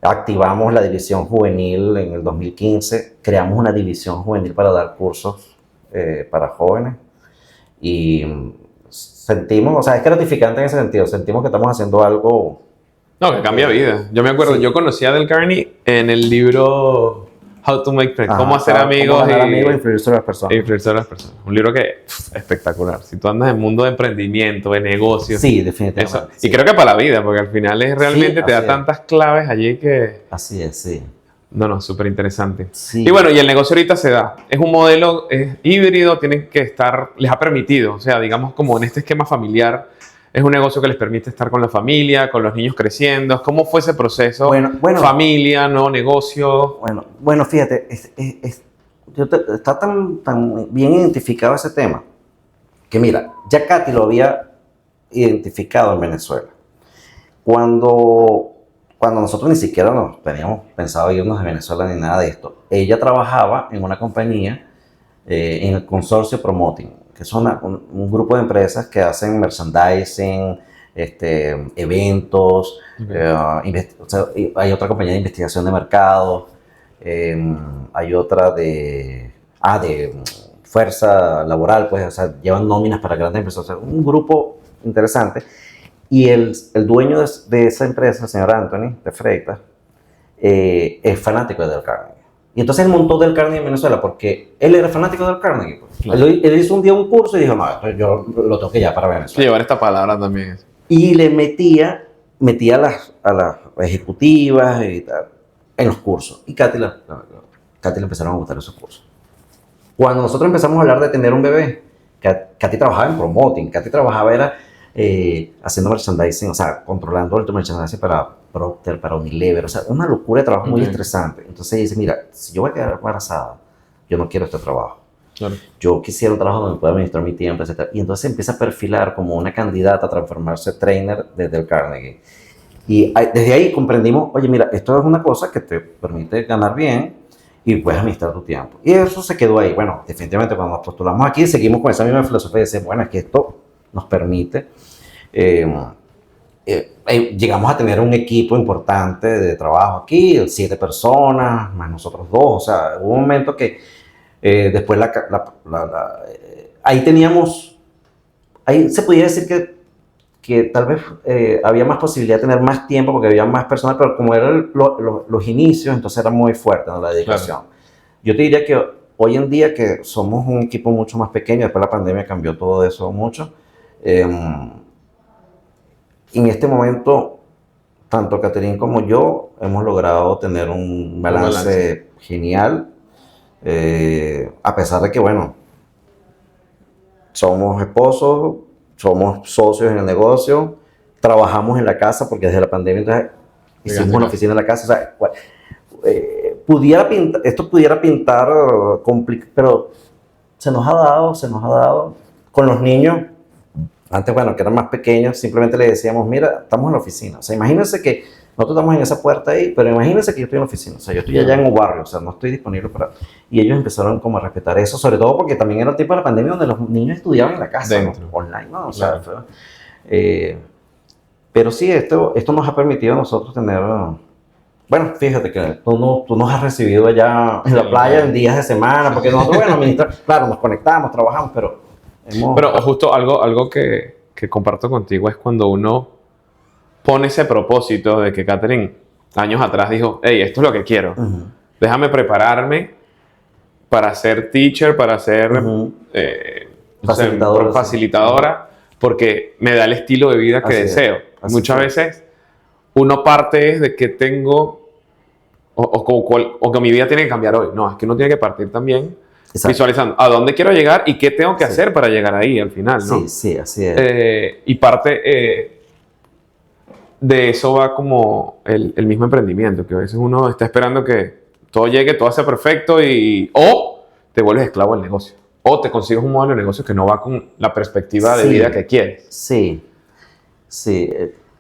Activamos la división juvenil en el 2015, creamos una división juvenil para dar cursos para jóvenes y sentimos, o sea, es gratificante en ese sentido, sentimos que estamos haciendo algo... No, que cambia vida. Yo me acuerdo, sí, yo conocí a Del Carnegie en el libro How to Make Friends, cómo hacer amigos e influir sobre las personas. Influir sobre las personas. Un libro que espectacular. Si tú andas en el mundo de emprendimiento, de negocios. Sí, definitivamente. Eso. Sí. Y creo que para la vida, porque al final realmente te da tantas claves allí que... Así es, sí. No, súper interesante. Sí. Y bueno, y el negocio ahorita se da. Es un modelo híbrido, tienen que estar, les ha permitido, o sea, digamos como en este esquema familiar, es un negocio que les permite estar con la familia, con los niños creciendo. ¿Cómo fue ese proceso? Bueno, familia, nuevo negocio. Bueno, fíjate, está tan bien identificado ese tema que mira, ya Katy lo había identificado en Venezuela. Cuando nosotros ni siquiera nos teníamos pensado irnos de Venezuela ni nada de esto, ella trabajaba en una compañía en el consorcio Promoting, que es un grupo de empresas que hacen merchandising, eventos, hay otra compañía de investigación de mercado, hay otra de fuerza laboral, pues, o sea, llevan nóminas para grandes empresas, o sea, un grupo interesante. Y el dueño de esa empresa, el señor Anthony de Freitas, es fanático de Del Carnegie. Y entonces él montó Del Carnegie en Venezuela porque él era fanático de Del Carnegie. Pues. Claro. Él hizo un día un curso y dijo, no, yo lo toqué ya para Venezuela. Llevar esta palabra también. Y le metía a las ejecutivas y tal, en los cursos. Y Katy le empezaron a gustar esos cursos. Cuando nosotros empezamos a hablar de tener un bebé, Katy trabajaba en promoting, Katy trabajaba haciendo merchandising, o sea, controlando el merchandising para Procter, para Unilever, o sea, una locura de trabajo muy estresante. Entonces dice, mira, si yo voy a quedar embarazada, yo no quiero este trabajo. Claro. Yo quisiera un trabajo donde pueda administrar mi tiempo, etc. Y entonces empieza a perfilar como una candidata a transformarse trainer desde el Carnegie. Y desde ahí comprendimos, oye, mira, esto es una cosa que te permite ganar bien y puedes administrar tu tiempo. Y eso se quedó ahí. Bueno, definitivamente cuando nos postulamos aquí, seguimos con esa misma filosofía de decir, bueno, es que esto nos permite... llegamos a tener un equipo importante de trabajo aquí, 7 personas, más nosotros 2, o sea, hubo un momento que después ahí se podía decir que tal vez había más posibilidad de tener más tiempo porque había más personas, pero como eran los inicios, entonces era muy fuerte, ¿no?, la dedicación. Claro. Yo te diría que hoy en día que somos un equipo mucho más pequeño, después la pandemia cambió todo eso mucho, en este momento, tanto Catherine como yo hemos logrado tener un balance genial. A pesar de que, bueno, somos esposos, somos socios en el negocio, trabajamos en la casa porque desde la pandemia entonces hicimos una oficina en la casa. O sea, esto pudiera pintar complicado, pero se nos ha dado con los niños. Antes, bueno, que eran más pequeños, simplemente le decíamos, mira, estamos en la oficina. O sea, imagínense que nosotros estamos en esa puerta ahí, pero imagínense que yo estoy en la oficina. O sea, yo estoy allá en un barrio, o sea, no estoy disponible para... Y ellos empezaron como a respetar eso, sobre todo porque también era el tiempo de la pandemia donde los niños estudiaban en la casa, ¿no? Online, ¿no? O sea, Claro. pero sí, esto nos ha permitido a nosotros tener... Bueno, fíjate que tú nos has recibido allá en la playa en días de semana, porque nosotros, bueno, claro, nos conectamos, trabajamos, pero... Pero justo algo que comparto contigo es cuando uno pone ese propósito de que Catherine años atrás dijo, hey, esto es lo que quiero. Déjame prepararme para ser teacher, para ser facilitadora, porque me da el estilo de vida que deseo. Muchas veces uno parte de que tengo o que mi vida tiene que cambiar hoy. No, es que uno tiene que partir también visualizando a dónde quiero llegar y qué tengo que hacer para llegar ahí al final, ¿no? Sí, así es. Y parte de eso va como el mismo emprendimiento, que a veces uno está esperando que todo llegue, todo sea perfecto o te vuelves esclavo del negocio, o te consigues un modelo de negocio que no va con la perspectiva de vida que quieres. Sí.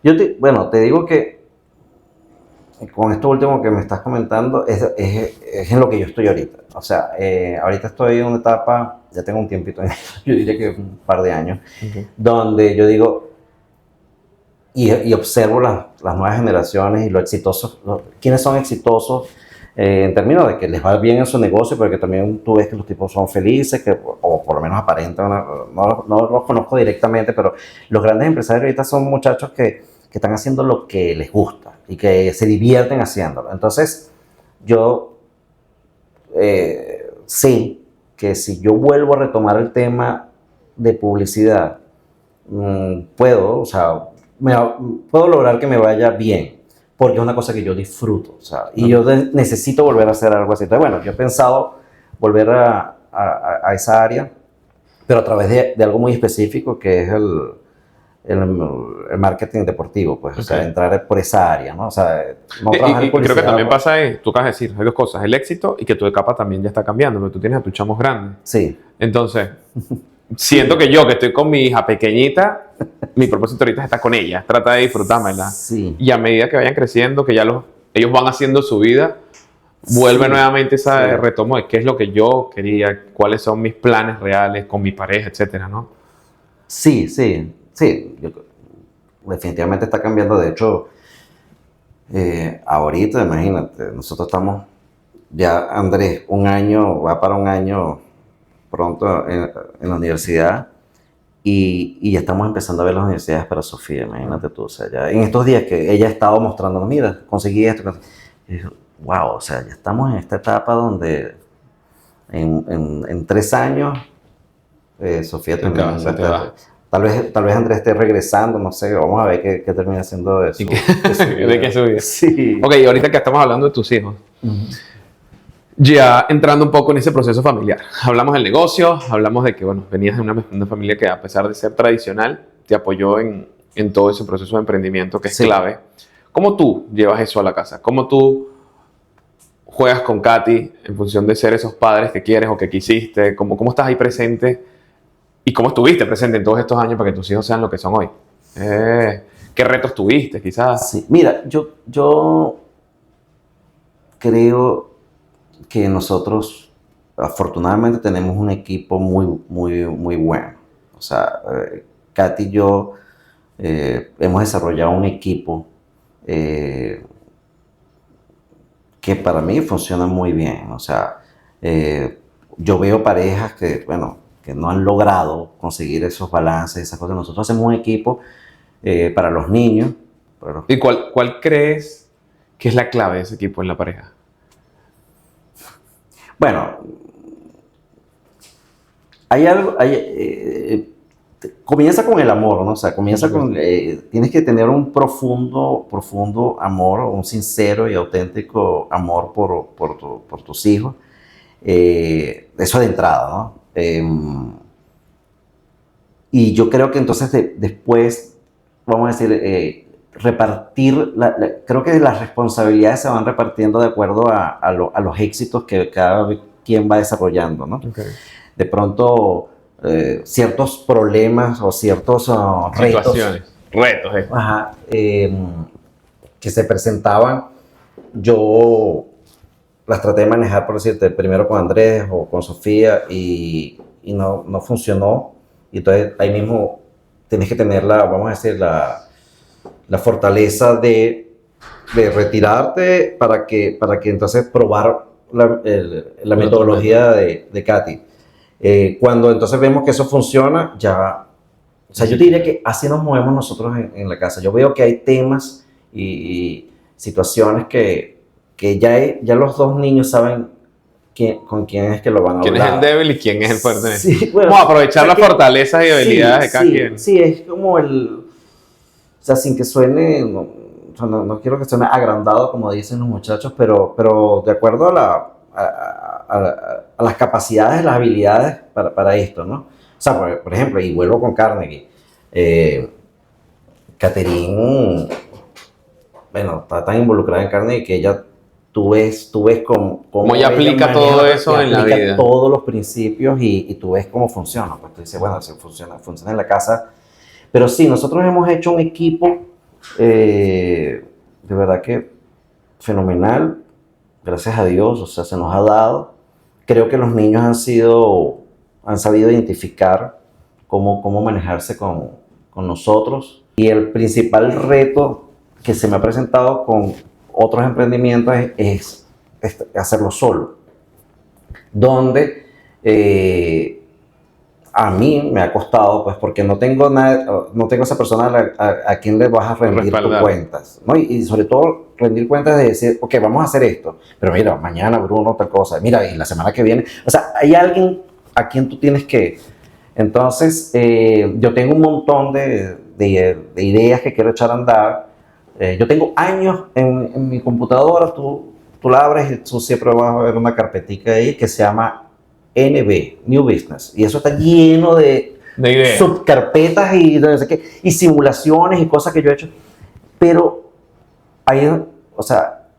Te digo que con esto último que me estás comentando es en lo que yo estoy ahorita. O sea, ahorita estoy en una etapa, ya tengo un tiempito, yo diría que un par de años, donde yo digo, y observo las nuevas generaciones y lo exitosos, quiénes son exitosos en términos de que les va bien en su negocio, pero que también tú ves que los tipos son felices, o por lo menos aparentan, no los conozco directamente, pero los grandes empresarios ahorita son muchachos que están haciendo lo que les gusta y que se divierten haciéndolo. Entonces, yo sé que si yo vuelvo a retomar el tema de publicidad, puedo lograr que me vaya bien, porque es una cosa que yo disfruto, o sea, y yo necesito volver a hacer algo así. Entonces, bueno, yo he pensado volver a esa área, pero a través de algo muy específico, que es el marketing deportivo, pues, o sea, entrar por esa área, ¿no? O sea, no trabajar en publicidad. Creo que también pasa, tú acabas de decir, hay dos cosas, el éxito y que tu capa también ya está cambiando, pero tú tienes a tus chamos grandes. Sí. Entonces, siento que yo, que estoy con mi hija pequeñita, mi propósito ahorita está con ella, trata de disfrutármela. Sí. Y a medida que vayan creciendo, que ya ellos van haciendo su vida, vuelve nuevamente ese retomo de qué es lo que yo quería, cuáles son mis planes reales con mi pareja, etcétera, ¿no? Sí. Definitivamente está cambiando. De hecho, ahorita, imagínate, nosotros estamos ya, Andrés, va para un año pronto en la universidad y ya estamos empezando a ver las universidades para Sofía, imagínate tú. O sea, ya en estos días que ella ha estado mostrándonos, mira, conseguí esto. Y digo, wow, o sea, ya estamos en esta etapa donde en 3 años Sofía termina. Tal vez Andrés esté regresando, no sé, vamos a ver qué termina haciendo de su vida. Sí. Ok, ahorita que estamos hablando de tus hijos, ya entrando un poco en ese proceso familiar, hablamos del negocio, hablamos de que, bueno, venías de una familia que a pesar de ser tradicional, te apoyó en todo ese proceso de emprendimiento que es clave. ¿Cómo tú llevas eso a la casa? ¿Cómo tú juegas con Katy en función de ser esos padres que quieres o que quisiste? ¿Cómo estás ahí presente? ¿Y cómo estuviste presente en todos estos años para que tus hijos sean lo que son hoy? ¿Qué retos tuviste, quizás? Sí, mira, yo creo que nosotros afortunadamente tenemos un equipo muy bueno. O sea, Katy y yo hemos desarrollado un equipo que para mí funciona muy bien. O sea, yo veo parejas que no han logrado conseguir esos balances, esas cosas. Nosotros hacemos un equipo para los niños. ¿Y cuál crees que es la clave de ese equipo en la pareja? Bueno, hay algo, comienza con el amor, ¿no? O sea, tienes que tener un profundo amor, un sincero y auténtico amor por tus hijos. Eso de entrada, ¿no? Y yo creo que entonces después, vamos a decir, repartir, creo que las responsabilidades se van repartiendo de acuerdo a los éxitos que cada quien va desarrollando, ¿no? Okay. De pronto, ciertos problemas o ciertos retos, ajá, que se presentaban, yo las traté de manejar, por decirte, primero con Andrés o con Sofía y no funcionó. Y entonces ahí mismo tienes que tener vamos a decir, la fortaleza de retirarte para que entonces probar la metodología de Katy. Cuando entonces vemos que eso funciona, ya... O sea, yo diría que así nos movemos nosotros en la casa. Yo veo que hay temas y situaciones que ya los dos niños saben con quién es que lo van a hablar. ¿Quién es el débil y quién es el fuerte? Sí, bueno, vamos a aprovechar las fortalezas y habilidades de cada quien. Sí, es como o sea, sin que suene, no quiero que suene agrandado como dicen los muchachos, pero de acuerdo a las capacidades, las habilidades para esto, ¿no? O sea, por ejemplo, y vuelvo con Carnegie, Catherine, bueno, está tan involucrada en Carnegie que ella, tú ves cómo ella aplica todo eso en la vida. Aplica todos los principios y tú ves cómo funciona. Pues tú dices, bueno, si funciona en la casa. Pero sí, nosotros hemos hecho un equipo de verdad que fenomenal, gracias a Dios, o sea, se nos ha dado. Creo que los niños han sabido identificar cómo manejarse con nosotros. Y el principal reto que se me ha presentado con otros emprendimientos es hacerlo solo. Donde a mí me ha costado, pues porque no tengo esa persona a quien le vas a rendir tus cuentas, ¿no? Y sobre todo rendir cuentas de decir, ok, vamos a hacer esto, pero mira, mañana Bruno tal cosa, mira, y la semana que viene, o sea, hay alguien a quien tú tienes que... Entonces, yo tengo un montón de ideas que quiero echar a andar. Yo tengo años en mi computadora, tú la abres y tú siempre vas a ver una carpetica ahí que se llama NB, New Business, y eso está lleno de subcarpetas y no sé qué, y simulaciones y cosas que yo he hecho, pero hay, o sea,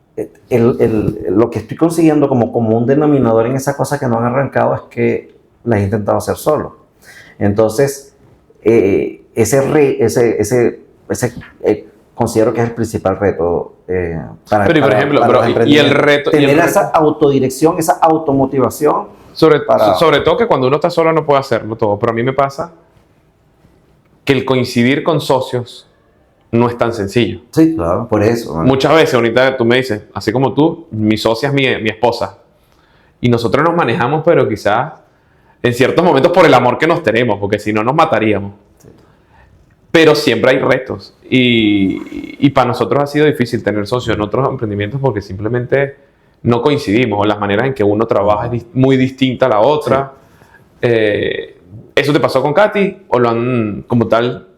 lo que estoy consiguiendo como un denominador en esa cosa que no han arrancado es que la he intentado hacer solo. Entonces, considero que es el principal reto para por ejemplo, y el reto... Tener esa autodirección, esa automotivación. Sobre todo que cuando uno está solo no puede hacerlo todo. Pero a mí me pasa que el coincidir con socios no es tan sencillo. Sí, claro, por eso. ¿no? Muchas veces, ahorita tú me dices, así como tú, mi socia es mi esposa. Y nosotros nos manejamos, pero quizás en ciertos momentos por el amor que nos tenemos, porque si no nos mataríamos. Sí. Pero siempre hay retos. Y para nosotros ha sido difícil tener socios en otros emprendimientos porque simplemente no coincidimos. O las maneras en que uno trabaja es muy distinta a la otra. Sí. ¿Eso te pasó con Katy o lo han como tal?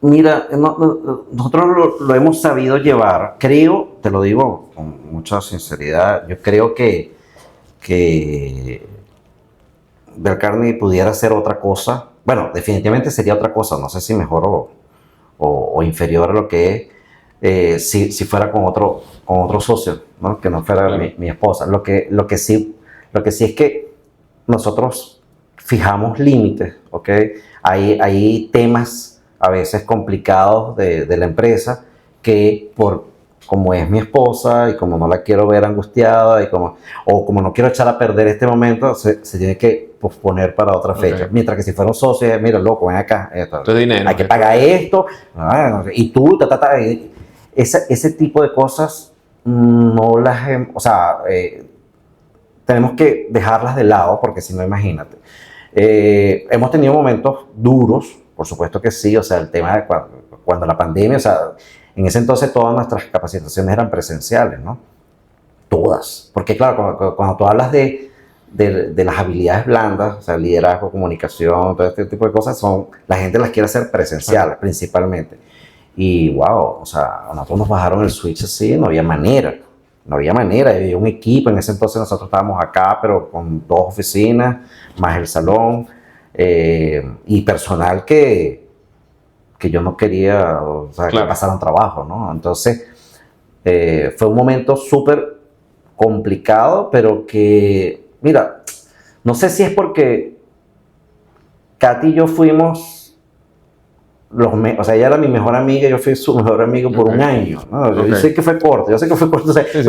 Mira, nosotros lo hemos sabido llevar. Creo, te lo digo con mucha sinceridad, yo creo que Del Carnegie pudiera ser otra cosa. Bueno, definitivamente sería otra cosa. No sé si mejor o inferior a lo que es si fuera con otro socio, ¿no? Que no fuera claro. mi esposa. Lo que sí es que nosotros fijamos límites, ¿ok? Hay temas a veces complicados de la empresa que como es mi esposa y como no la quiero ver angustiada o como no quiero echar a perder este momento, se tiene que posponer para otra fecha. Okay. Mientras que si fuera un socio, mira, loco, ven acá. Dinero, hay que pagar esto. Y tú, ese tipo de cosas no las... O sea, tenemos que dejarlas de lado porque si no, imagínate. Hemos tenido momentos duros, por supuesto que sí. O sea, el tema de cuando la pandemia... O sea, en ese entonces todas nuestras capacitaciones eran presenciales, ¿no? Todas. Porque claro, cuando tú hablas de las habilidades blandas, o sea, liderazgo, comunicación, todo este tipo de cosas, la gente las quiere hacer presenciales, principalmente. Y wow, o sea, a nosotros nos bajaron el switch así, no había manera. no había manera, había un equipo, en ese entonces nosotros estábamos acá, pero con 2 oficinas, más el salón, y personal que yo no quería, o sea, Claro. que pasaran trabajo, ¿no? Entonces, fue un momento súper complicado, pero que, mira, no sé si es porque Katy y yo fuimos o sea, ella era mi mejor amiga, yo fui su mejor amigo por un año, ¿no? Yo sé que fue corto, o sea, todo el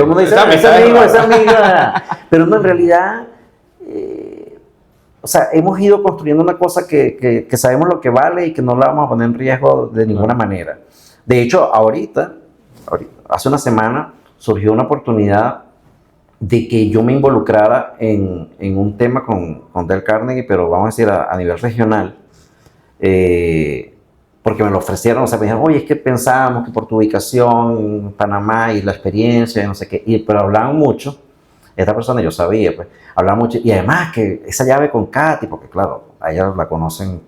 mundo dice, esa amiga, pero no, en realidad, o sea, hemos ido construyendo una cosa que sabemos lo que vale y que no la vamos a poner en riesgo de ninguna manera. De hecho, ahorita, hace una semana, surgió una oportunidad de que yo me involucrara en un tema con Dale Carnegie, pero vamos a decir a nivel regional, porque me lo ofrecieron, o sea, me dijeron, oye, es que pensábamos que por tu ubicación en Panamá y la experiencia, no sé qué, pero hablaban mucho, esta persona yo sabía, pues, hablaba mucho, y además que esa llave con Katy, porque claro, a ella la conocen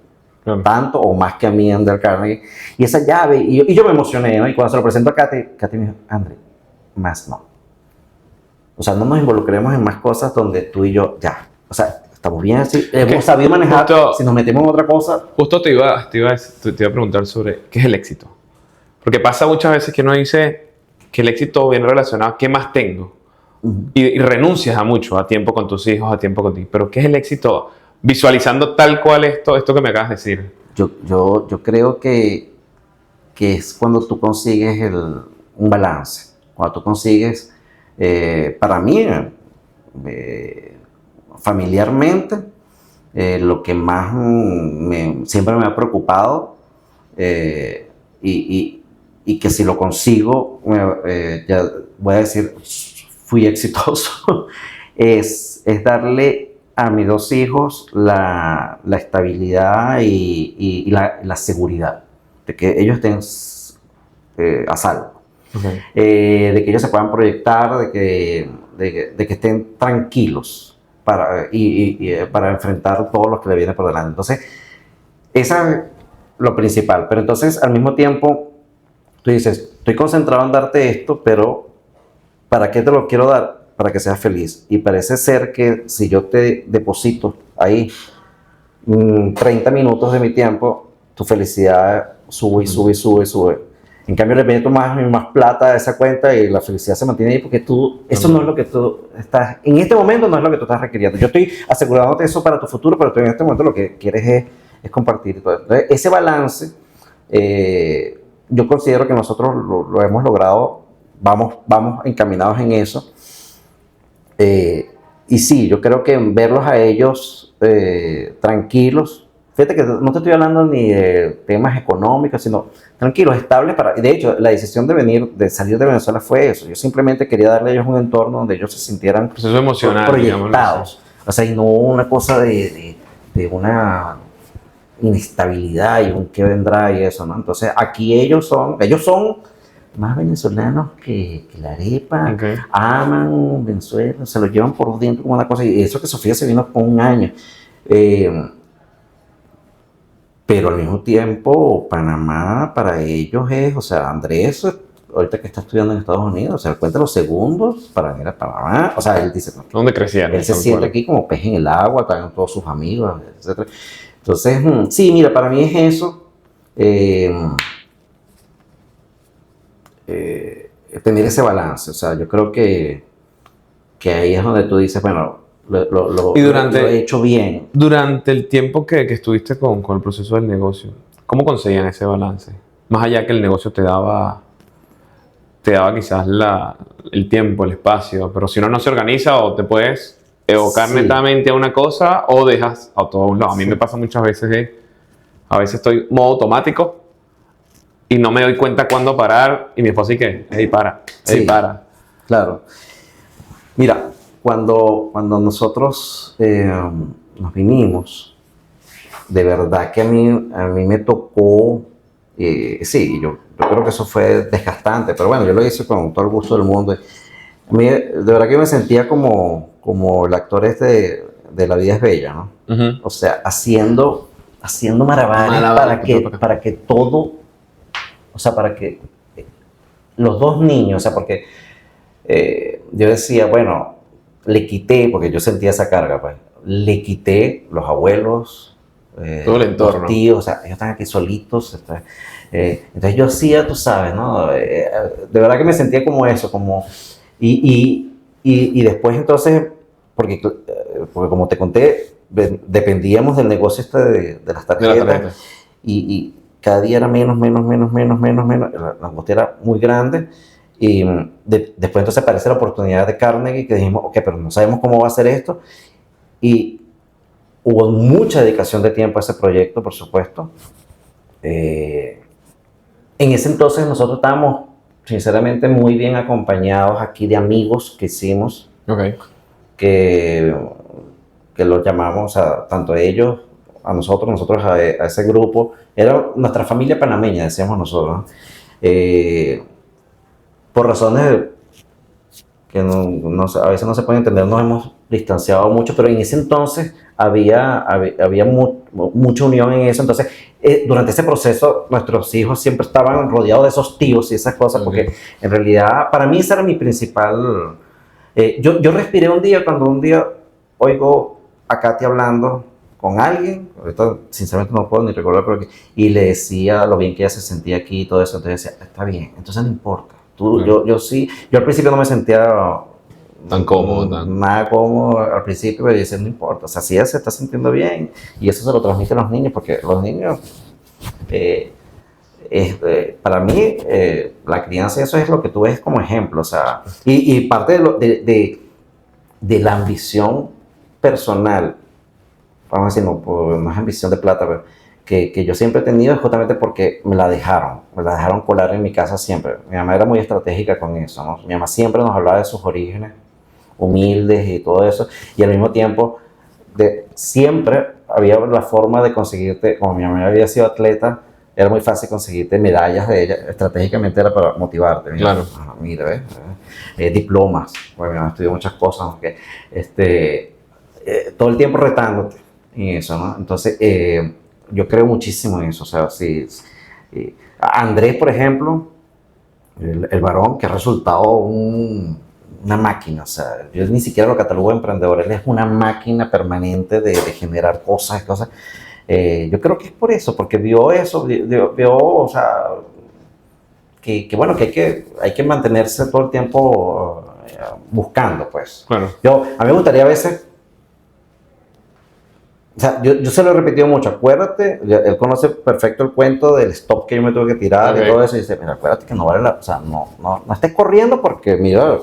tanto o más que a mí en Dale Carnegie, y esa llave, y yo me emocioné, ¿no? Y cuando se lo presento a Katy me dijo, André, más no. O sea, no nos involucremos en más cosas donde tú y yo, ya, o sea, estamos bien así, hemos sabido manejar, si nos metemos en otra cosa. Justo te iba a preguntar sobre qué es el éxito. Porque pasa muchas veces que uno dice que el éxito viene relacionado a qué más tengo. Y renuncias a mucho, a tiempo con tus hijos, a tiempo contigo. Pero ¿qué es el éxito? Visualizando tal cual esto que me acabas de decir. Yo creo que es cuando tú consigues un balance. Cuando tú consigues, para mí, familiarmente, lo que más siempre me ha preocupado, y que si lo consigo, ya voy a decir, fui exitoso, es darle a mis 2 hijos la estabilidad y la seguridad de que ellos estén a salvo. Okay. De que ellos se puedan proyectar, de que estén tranquilos para enfrentar todo lo que le viene por delante. Entonces, esa es lo principal. Pero entonces, al mismo tiempo, tú dices, estoy concentrado en darte esto, pero ¿para qué te lo quiero dar? Para que seas feliz. Y parece ser que si yo te deposito ahí 30 minutos de mi tiempo, tu felicidad sube y sube y sube y sube. En cambio, le meto más plata a esa cuenta y la felicidad se mantiene ahí porque eso no es lo que tú estás, en este momento no es lo que tú estás requiriendo. Yo estoy asegurándote eso para tu futuro, pero tú en este momento lo que quieres es compartir. Entonces, ese balance, yo considero que nosotros lo hemos logrado, vamos encaminados en eso. Y sí, yo creo que verlos a ellos tranquilos, fíjate que no te estoy hablando ni de temas económicos, sino tranquilos, estables. Y de hecho, la decisión de salir de Venezuela fue eso. Yo simplemente quería darle a ellos un entorno donde ellos se sintieran proceso emocional, proyectados. O sea, y no una cosa de una inestabilidad y un qué vendrá y eso, ¿no? Entonces, aquí ellos son más venezolanos que la arepa, Okay. aman Venezuela, se lo llevan por dentro como una cosa, y eso que Sofía se vino con un año. Pero al mismo tiempo, Panamá para ellos es, o sea, Andrés, ahorita que está estudiando en Estados Unidos, o sea, cuenta los segundos para venir a Panamá, o sea, él dice, no, ¿Dónde crecían? él se siente aquí como pez en el agua, están todos sus amigos, etc. Entonces, sí, mira, para mí es eso, tener ese balance, o sea, yo creo que ahí es donde tú dices, bueno, lo he hecho bien. Durante el tiempo que estuviste con el proceso del negocio, ¿cómo conseguían ese balance? Más allá que el negocio te daba quizás el tiempo, el espacio, pero si uno no se organiza o te puedes evocar netamente a una cosa o dejas a todo un lado. A mí me pasa muchas veces a veces estoy en modo automático y no me doy cuenta cuándo parar y mi esposa dice, hey, para. Claro. Mira, cuando nosotros nos vinimos, de verdad que a mí me tocó, sí, yo creo que eso fue desgastante, pero bueno, yo lo hice con todo el gusto del mundo. A mí, de verdad que yo me sentía como el actor de La vida es bella, ¿no? Uh-huh. O sea, haciendo maravillas para que todo, o sea, para que los 2 niños, o sea, porque yo decía, bueno, le quité, porque yo sentía esa carga, pues, le quité los abuelos, todo el entorno, los tíos, o sea, ellos están aquí solitos. Entonces yo hacía, tú sabes, ¿no? De verdad que me sentía como eso, como... Y después entonces, porque como te conté, dependíamos del negocio de las tarjetas, y cada día era menos, la angustia era muy grande. Y después entonces aparece la oportunidad de Carnegie, que dijimos, ok, pero no sabemos cómo va a ser esto. Y hubo mucha dedicación de tiempo a ese proyecto, por supuesto. En ese entonces nosotros estábamos, sinceramente, muy bien acompañados aquí de amigos que hicimos, que los llamamos tanto a ellos, a nosotros a ese grupo. Era nuestra familia panameña, decíamos nosotros, ¿no? Por razones que a veces no se pueden entender, nos hemos distanciado mucho, pero en ese entonces había mucha unión en eso. Entonces, durante ese proceso, nuestros hijos siempre estaban rodeados de esos tíos y esas cosas, porque en realidad, para mí, esa era mi principal... yo respiré un día cuando un día oigo a Katy hablando con alguien, ahorita sinceramente no puedo ni recordar, y le decía lo bien que ella se sentía aquí y todo eso. Entonces decía, está bien, entonces no importa. Yo sí, yo al principio no me sentía tan cómodo, nada cómodo al principio, pero decía, no importa, o sea, si ella se está sintiendo bien, y eso se lo transmite a los niños, porque los niños, para mí, la crianza, eso es lo que tú ves como ejemplo, o sea, y parte de la ambición personal, vamos a decir, no es ambición de plata, pero que yo siempre he tenido, es justamente porque me la dejaron colar en mi casa siempre. Mi mamá era muy estratégica con eso, ¿no? Mi mamá siempre nos hablaba de sus orígenes humildes y todo eso, y al mismo tiempo siempre había la forma de conseguirte, como mi mamá había sido atleta, era muy fácil conseguirte medallas de ella, estratégicamente era para motivarte. Claro. Mira, diplomas, bueno, mi mamá estudió muchas cosas, ¿no? Todo el tiempo retándote en eso, ¿no? Entonces, yo creo muchísimo en eso. O sea, Andrés, por ejemplo, el varón, que ha resultado una máquina. O sea, yo ni siquiera lo catalogo de emprendedor. Él es una máquina permanente de generar cosas. Yo creo que es por eso, porque vio eso, vio, o sea, que bueno, que hay que mantenerse todo el tiempo buscando, pues. Claro. A mí me gustaría a veces... O sea, yo se lo he repetido mucho, acuérdate, él conoce perfecto el cuento del stop que yo me tuve que tirar y todo eso, y dice, mira, acuérdate que no vale o sea, no estés corriendo, porque mira,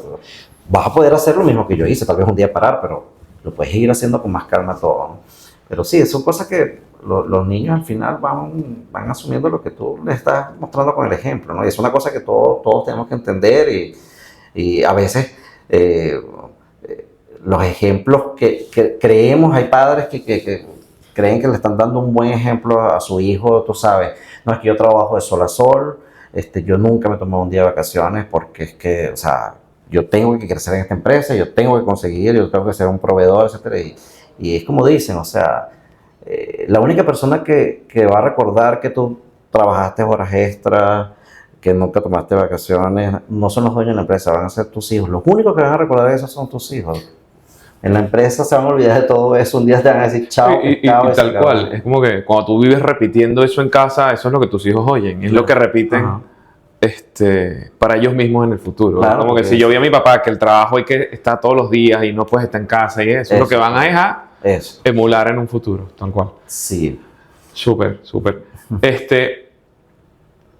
vas a poder hacer lo mismo que yo hice, tal vez un día parar, pero lo puedes ir haciendo con más calma todo, ¿no? Pero sí, son cosas que los niños al final van asumiendo lo que tú les estás mostrando con el ejemplo, ¿no? Y es una cosa que todos tenemos que entender, y a veces... los ejemplos que creemos, hay padres que creen que le están dando un buen ejemplo a su hijo, tú sabes, no, es que yo trabajo de sol a sol, yo nunca me tomo un día de vacaciones porque es que, o sea, yo tengo que crecer en esta empresa, yo tengo que conseguir, yo tengo que ser un proveedor, etcétera, y es como dicen, o sea, la única persona que va a recordar que tú trabajaste horas extras, que nunca tomaste vacaciones, no son los dueños de la empresa, van a ser tus hijos. Los únicos que van a recordar eso son tus hijos. En la empresa se van a olvidar de todo eso, un día te van a decir chao. Y tal cual, es como que cuando tú vives repitiendo eso en casa, eso es lo que tus hijos oyen, es lo que repiten para ellos mismos en el futuro. Claro, como que si yo vi a mi papá que el trabajo hay que estar todos los días y no puedes estar en casa y eso es lo que van a dejar emular en un futuro, tal cual. Sí. Súper.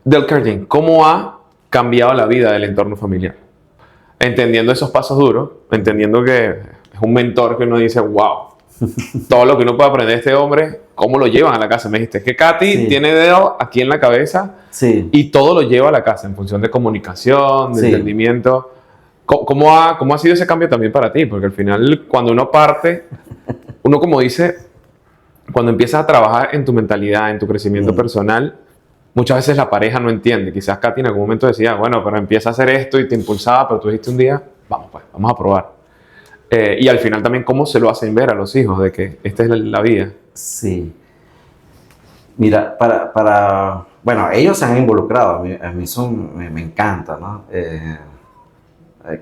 Del Carnegie, ¿cómo ha cambiado la vida del entorno familiar? Entendiendo esos pasos duros, entendiendo que es un mentor que uno dice, wow, todo lo que uno puede aprender de este hombre, ¿cómo lo llevan a la casa? Me dijiste, es que Katy tiene dedo aquí en la cabeza y todo lo lleva a la casa en función de comunicación, de entendimiento. ¿Cómo ha sido ese cambio también para ti? Porque al final, cuando uno parte, uno como dice, cuando empiezas a trabajar en tu mentalidad, en tu crecimiento personal, muchas veces la pareja no entiende. Quizás Katy en algún momento decía, bueno, pero empieza a hacer esto y te impulsaba, pero tú dijiste un día, vamos a probar. Y al final también cómo se lo hacen ver a los hijos de que esta es la vida. Sí. Mira, bueno, ellos se han involucrado, a mí eso me encanta, ¿no?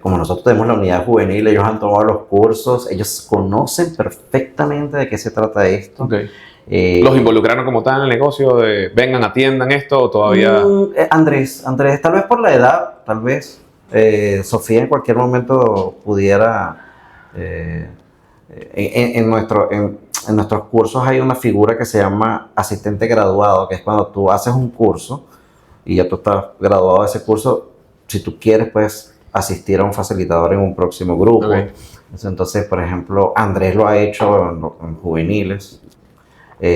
como nosotros tenemos la unidad juvenil, ellos han tomado los cursos, ellos conocen perfectamente de qué se trata esto. Okay. ¿Los involucraron como tal en el negocio de vengan, atiendan esto o todavía? Andrés, tal vez por la edad, tal vez. Sofía en cualquier momento pudiera... en nuestros cursos hay una figura que se llama asistente graduado, que es cuando tú haces un curso y ya tú estás graduado de ese curso, si tú quieres puedes asistir a un facilitador en un próximo grupo. Okay. Entonces, por ejemplo, Andrés lo ha hecho en juveniles.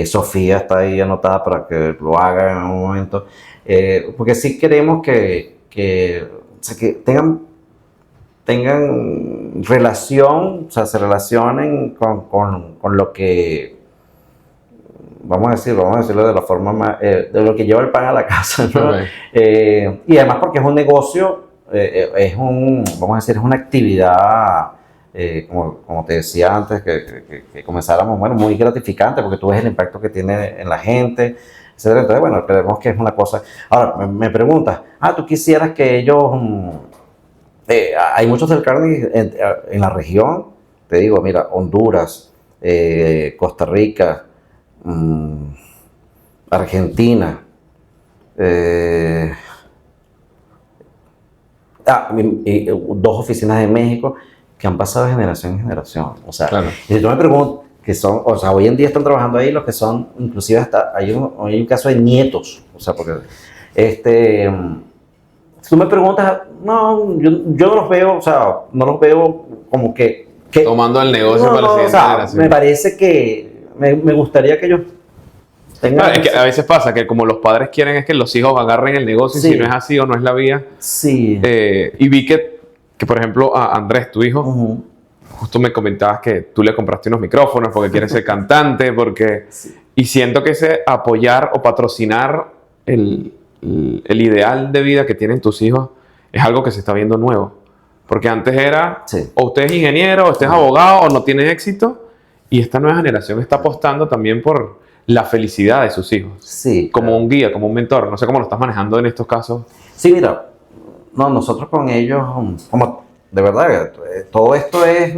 Sofía está ahí anotada para que lo haga en un momento, porque sí queremos que tengan relación, o sea, se relacionen con lo que, vamos a decirlo de la forma más, de lo que lleva el pan a la casa, ¿no? Okay. Y además porque es un negocio, vamos a decir, es una actividad, como te decía antes, que comenzáramos, bueno, muy gratificante, porque tú ves el impacto que tiene en la gente, etcétera. Entonces, bueno, creemos que es una cosa. Ahora, me preguntas, ¿tú quisieras que ellos... hay muchos del carne en la región, te digo, mira, Honduras, Costa Rica, Argentina, dos oficinas de México que han pasado de generación en generación. O sea, claro. Y si tú me preguntas, que son, o sea, hoy en día están trabajando ahí los que son, inclusive hasta, hay un caso de nietos, o sea, porque, si tú me preguntas, no, yo no los veo, o sea, no los veo como que tomando el negocio para la siguiente generación. Me parece que, me gustaría que ellos tengan... Claro, es que a veces pasa que como los padres quieren es que los hijos agarren el negocio, sí. Y si no es así o no es la vía. Sí. Y vi que, por ejemplo, a Andrés, tu hijo, justo me comentabas que tú le compraste unos micrófonos porque quieres ser cantante, porque... Sí. Y siento que ese apoyar o patrocinar el ideal de vida que tienen tus hijos es algo que se está viendo nuevo. Porque antes era, sí. O usted es ingeniero, o usted es abogado, o no tiene éxito. Y esta nueva generación está apostando también por la felicidad de sus hijos. Sí. Como un guía, como un mentor. No sé cómo lo estás manejando en estos casos. Sí, mira, no, nosotros con ellos, como de verdad, todo esto es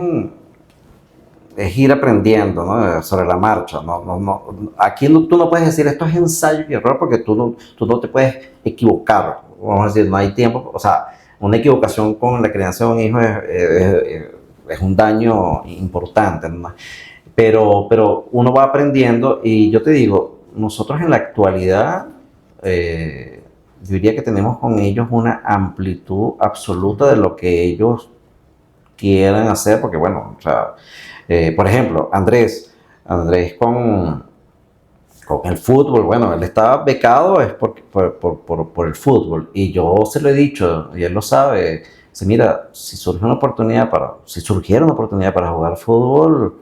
ir aprendiendo, ¿no? Sobre la marcha. Aquí tú no puedes decir esto es ensayo y error porque tú no te puedes equivocar. Vamos a decir, no hay tiempo. O sea, una equivocación con la crianza de un hijo es un daño importante, ¿no? Pero uno va aprendiendo y yo te digo, nosotros en la actualidad, yo diría que tenemos con ellos una amplitud absoluta de lo que ellos quieren hacer, porque bueno, o sea, por ejemplo, Andrés con el fútbol, bueno, él está becado es por el fútbol, y yo se lo he dicho, y él lo sabe, dice, mira, si surgiera una oportunidad para jugar fútbol,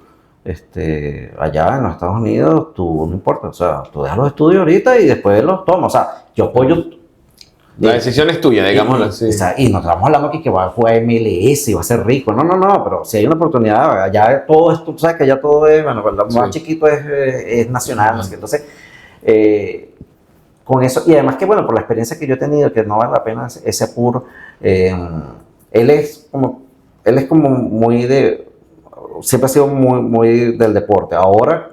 allá en los Estados Unidos, tú no importa, o sea, tú dejas los estudios ahorita y después los tomas, o sea, yo apoyo. La decisión es tuya, digámoslo así. Y no estamos hablando que va a jugar MLS y va a ser rico. No, pero si hay una oportunidad, ya todo esto, tú sabes que ya todo es, bueno, el más chiquito es nacional, ¿no? Entonces, con eso, y además que bueno, por la experiencia que yo he tenido, que no vale la pena ese apuro, él es como muy siempre ha sido muy del deporte. Ahora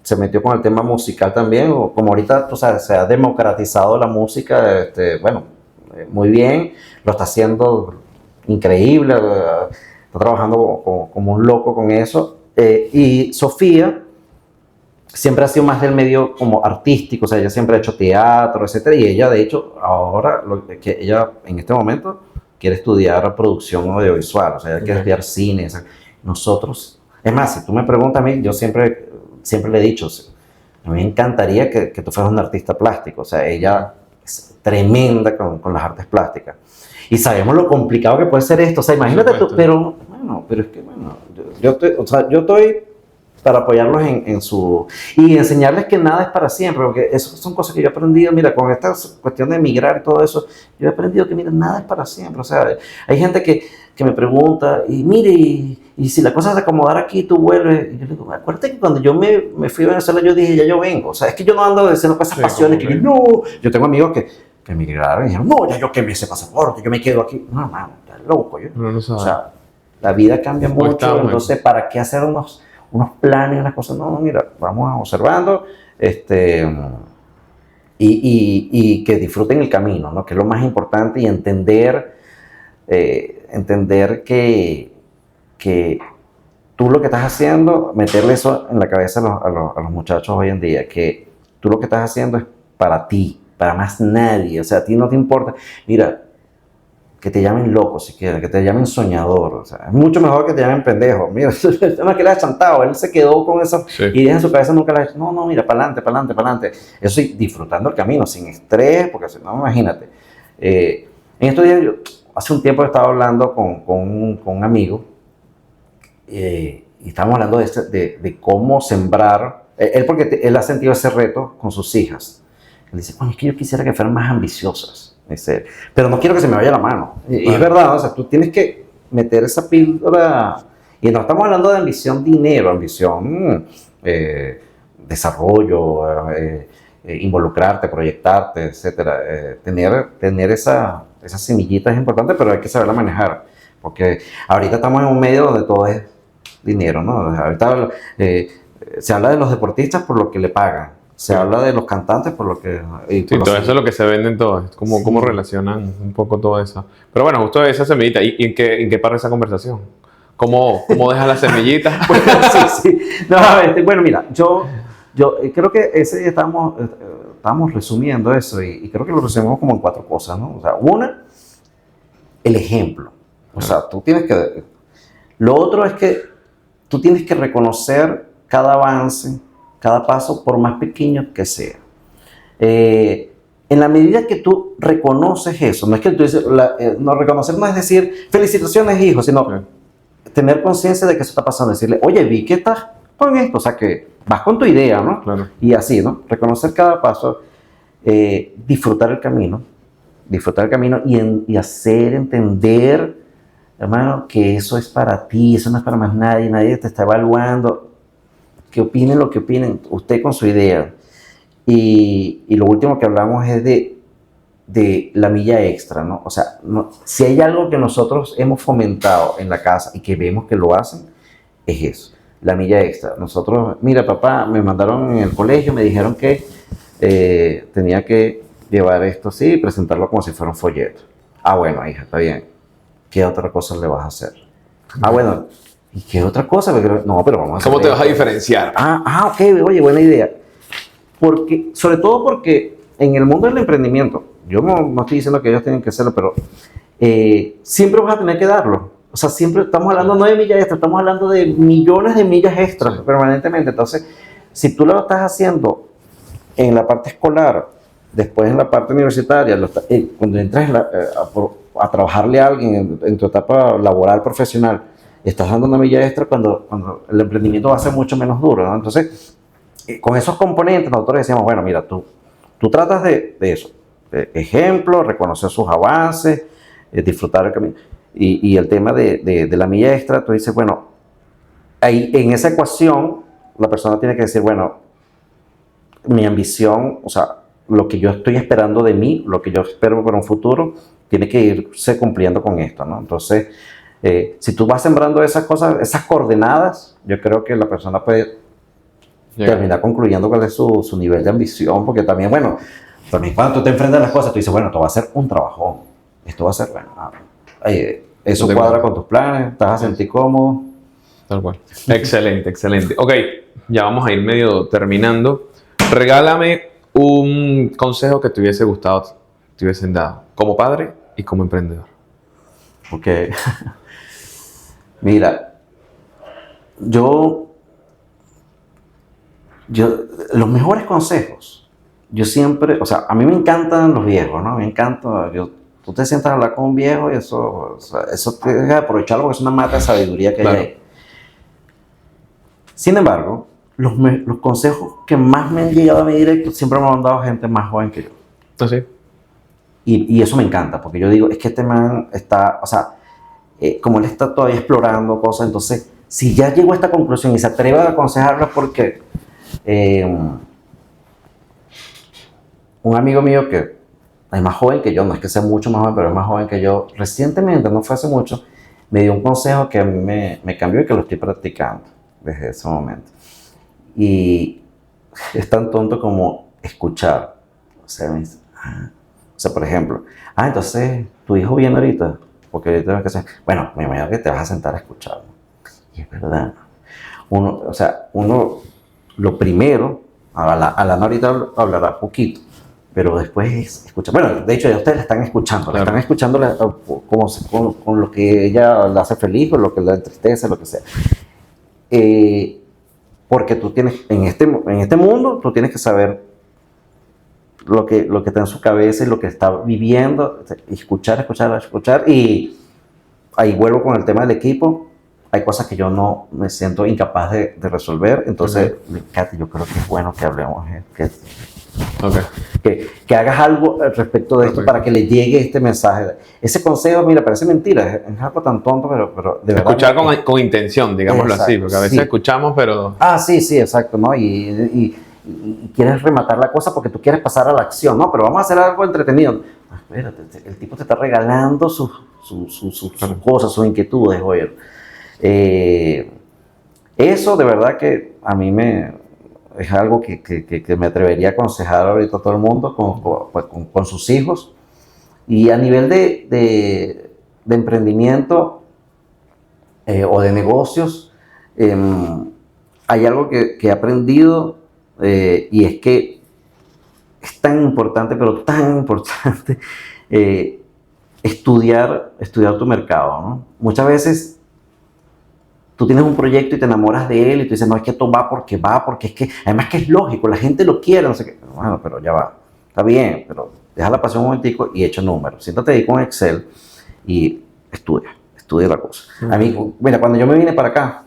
se metió con el tema musical también, como ahorita, tú sabes, se ha democratizado la música, bueno, muy bien, lo está haciendo increíble, está trabajando como un loco con eso, y Sofía siempre ha sido más del medio como artístico, o sea, ella siempre ha hecho teatro, etcétera, y ella, de hecho, ahora, que ella en este momento quiere estudiar producción audiovisual, o sea, ella quiere estudiar cine, o sea, nosotros, es más, si tú me preguntas a mí, yo siempre le he dicho, a mí me encantaría que tú fueras un artista plástico, o sea, ella es tremenda con las artes plásticas. Y sabemos lo complicado que puede ser esto, o sea, imagínate tú, pero es que, bueno, yo estoy para apoyarlos en su... Y enseñarles que nada es para siempre, porque eso son cosas que yo he aprendido, mira, con esta cuestión de emigrar y todo eso, yo he aprendido que, mira, nada es para siempre, o sea, hay gente que me pregunta, y mire, y si la cosa se acomodara aquí, tú vuelves, y yo le digo, acuérdate que cuando yo me fui a Venezuela, yo dije, ya yo vengo, o sea, es que yo no ando diciendo esas pasiones, que yo tengo amigos que que emigraron y dijeron, no, ya yo quemé ese pasaporte, yo me quedo aquí. No, mano, estás loco. No O sea, la vida cambia Pues mucho, entonces, ¿para qué hacer unos planes, unas cosas? No, mira, vamos observando, y que disfruten el camino, ¿no? Que es lo más importante, y entender que tú lo que estás haciendo, meterle eso en la cabeza a los muchachos hoy en día, que tú lo que estás haciendo es para ti, para más nadie, o sea, a ti no te importa. Mira, que te llamen loco si quieres, que te llamen soñador, o sea, es mucho mejor que te llamen pendejo. Mira, el tema es que le ha chantado, él se quedó con eso ideas en su cabeza, nunca le ha dicho, no, mira, para adelante. Eso sí, disfrutando el camino, sin estrés, porque si no, imagínate. En estos días, hace un tiempo estaba hablando con un amigo, y estábamos hablando de cómo sembrar, él porque él ha sentido ese reto con sus hijas. Él dice, bueno, es que yo quisiera que fueran más ambiciosas, dice, pero no quiero que se me vaya la mano. Y es verdad, o sea, tú tienes que meter esa píldora, y no estamos hablando de ambición dinero, ambición desarrollo, involucrarte, proyectarte, etcétera. Tener esa semillita es importante, pero hay que saberla manejar, porque ahorita estamos en un medio donde todo es dinero, ¿no? Ahorita se habla de los deportistas por lo que le pagan, se habla de los cantantes por lo que... Sí, todo eso es lo que se vende en todo, cómo relacionan un poco todo eso. Pero bueno, justo esa semillita, ¿y en qué para esa conversación? ¿Cómo dejas la semillita? Sí. No, bueno, mira, yo creo que ese día estábamos resumiendo eso, y creo que lo resumimos como en 4 cosas, ¿no? O sea, una, el ejemplo. O sea, tú tienes que... Lo otro es que tú tienes que reconocer cada avance, cada paso, por más pequeño que sea. En la medida que tú reconoces eso, no es que tú dices, no, reconocer no es decir, felicitaciones, hijo, sino tener conciencia de que eso está pasando, decirle, oye, vi que estás con esto, o sea, que vas con tu idea, ¿no? Claro. Y así, ¿no? Reconocer cada paso, disfrutar el camino y hacer entender, hermano, que eso es para ti, eso no es para más nadie te está evaluando. Que opinen lo que opinen, usted con su idea. Y lo último que hablamos es de la milla extra, ¿no? O sea, si hay algo que nosotros hemos fomentado en la casa y que vemos que lo hacen, es eso, la milla extra. Nosotros, mira, papá, me mandaron en el colegio, me dijeron que tenía que llevar esto así y presentarlo como si fuera un folleto. Ah, bueno, hija, está bien. ¿Qué otra cosa le vas a hacer? Ah, bueno, ¿y qué otra cosa? No, pero vamos a hacer. ¿Cómo te vas a diferenciar? Ok, oye, buena idea. Sobre todo porque en el mundo del emprendimiento, yo no estoy diciendo que ellos tienen que hacerlo, pero siempre vas a tener que darlo. O sea, siempre estamos hablando no de millas extras, estamos hablando de millones de millas extras permanentemente. Entonces, si tú lo estás haciendo en la parte escolar, después en la parte universitaria, cuando entras a trabajarle a alguien en tu etapa laboral, profesional, estás dando una milla extra cuando el emprendimiento va a ser mucho menos duro, ¿no? Entonces, con esos componentes nosotros decíamos, bueno, mira, tú tratas de eso, de ejemplo, reconocer sus avances, disfrutar el camino. Y el tema de la milla extra, tú dices, bueno, ahí en esa ecuación la persona tiene que decir, bueno, mi ambición, o sea, lo que yo estoy esperando de mí, lo que yo espero para un futuro, tiene que irse cumpliendo con esto, ¿no? Entonces, si tú vas sembrando esas cosas, esas coordenadas, yo creo que la persona puede terminar concluyendo cuál es su nivel de ambición, porque también, bueno, también cuando tú te enfrentas a las cosas, tú dices, bueno, esto va a ser un trabajón, esto va a ser, bueno, eso cuadra con tus planes, estás a sentir cómodo. Tal cual. Excelente. Ok, ya vamos a ir medio terminando. Regálame un consejo que te hubiese gustado, te hubiesen dado, como padre y como emprendedor. Ok. Mira, yo los mejores consejos, yo siempre, o sea, a mí me encantan los viejos, ¿no? Me encanta, tú te sientas a hablar con un viejo y eso te deja aprovecharlo porque es una mata de sabiduría que hay ahí. Sin embargo, los consejos que más me han llegado a mí directo siempre me han dado gente más joven que yo. ¿Ah, sí? Y eso me encanta, porque yo digo, es que este man está, o sea, como él está todavía explorando cosas, entonces, si ya llegó a esta conclusión y se atreve a aconsejarlo, porque un amigo mío que es más joven que yo, no es que sea mucho más joven, pero es más joven que yo. Recientemente, no fue hace mucho, me dio un consejo que a mí me cambió y que lo estoy practicando desde ese momento. Y es tan tonto como escuchar. O sea, me dice, por ejemplo, entonces tu hijo viene ahorita, porque ahorita vas a hacer, bueno, me imagino que te vas a sentar a escuchar. Y es verdad. Uno lo primero, Alana ahorita hablará poquito, pero después es escuchar. Bueno, de hecho, ya ustedes la están escuchando, Claro. la están escuchando con lo que ella la hace feliz, con lo que la entristece, lo que sea. Porque tú tienes, en este mundo, tú tienes que saber lo que está en su cabeza y lo que está viviendo, escuchar, y ahí vuelvo con el tema del equipo. Hay cosas que yo no me siento incapaz de resolver, entonces, Katy, yo creo que es bueno que hablemos, que hagas algo al respecto de esto para que le llegue este mensaje. Ese consejo, mira, parece mentira, es algo tan tonto, pero de verdad. Escuchar con intención, digámoslo así, porque a veces escuchamos, pero... Sí, exacto, ¿no? Y quieres rematar la cosa porque tú quieres pasar a la acción, ¿no? Pero vamos a hacer algo entretenido. Espérate, el tipo te está regalando sus cosas, sus inquietudes, oye. Eso de verdad que a mí es algo que me atrevería a aconsejar ahorita a todo el mundo con sus hijos. Y a nivel de emprendimiento o de negocios, hay algo que he aprendido y es que es tan importante, pero tan importante, estudiar tu mercado, ¿no? Muchas veces tú tienes un proyecto y te enamoras de él y tú dices, no, es que esto va, porque es que, además que es lógico, la gente lo quiere, no sé qué. Bueno, pero ya va, está bien, pero deja la pasión un momentico y echa números. Siéntate ahí con Excel y estudia la cosa. A mí, mira, cuando yo me vine para acá,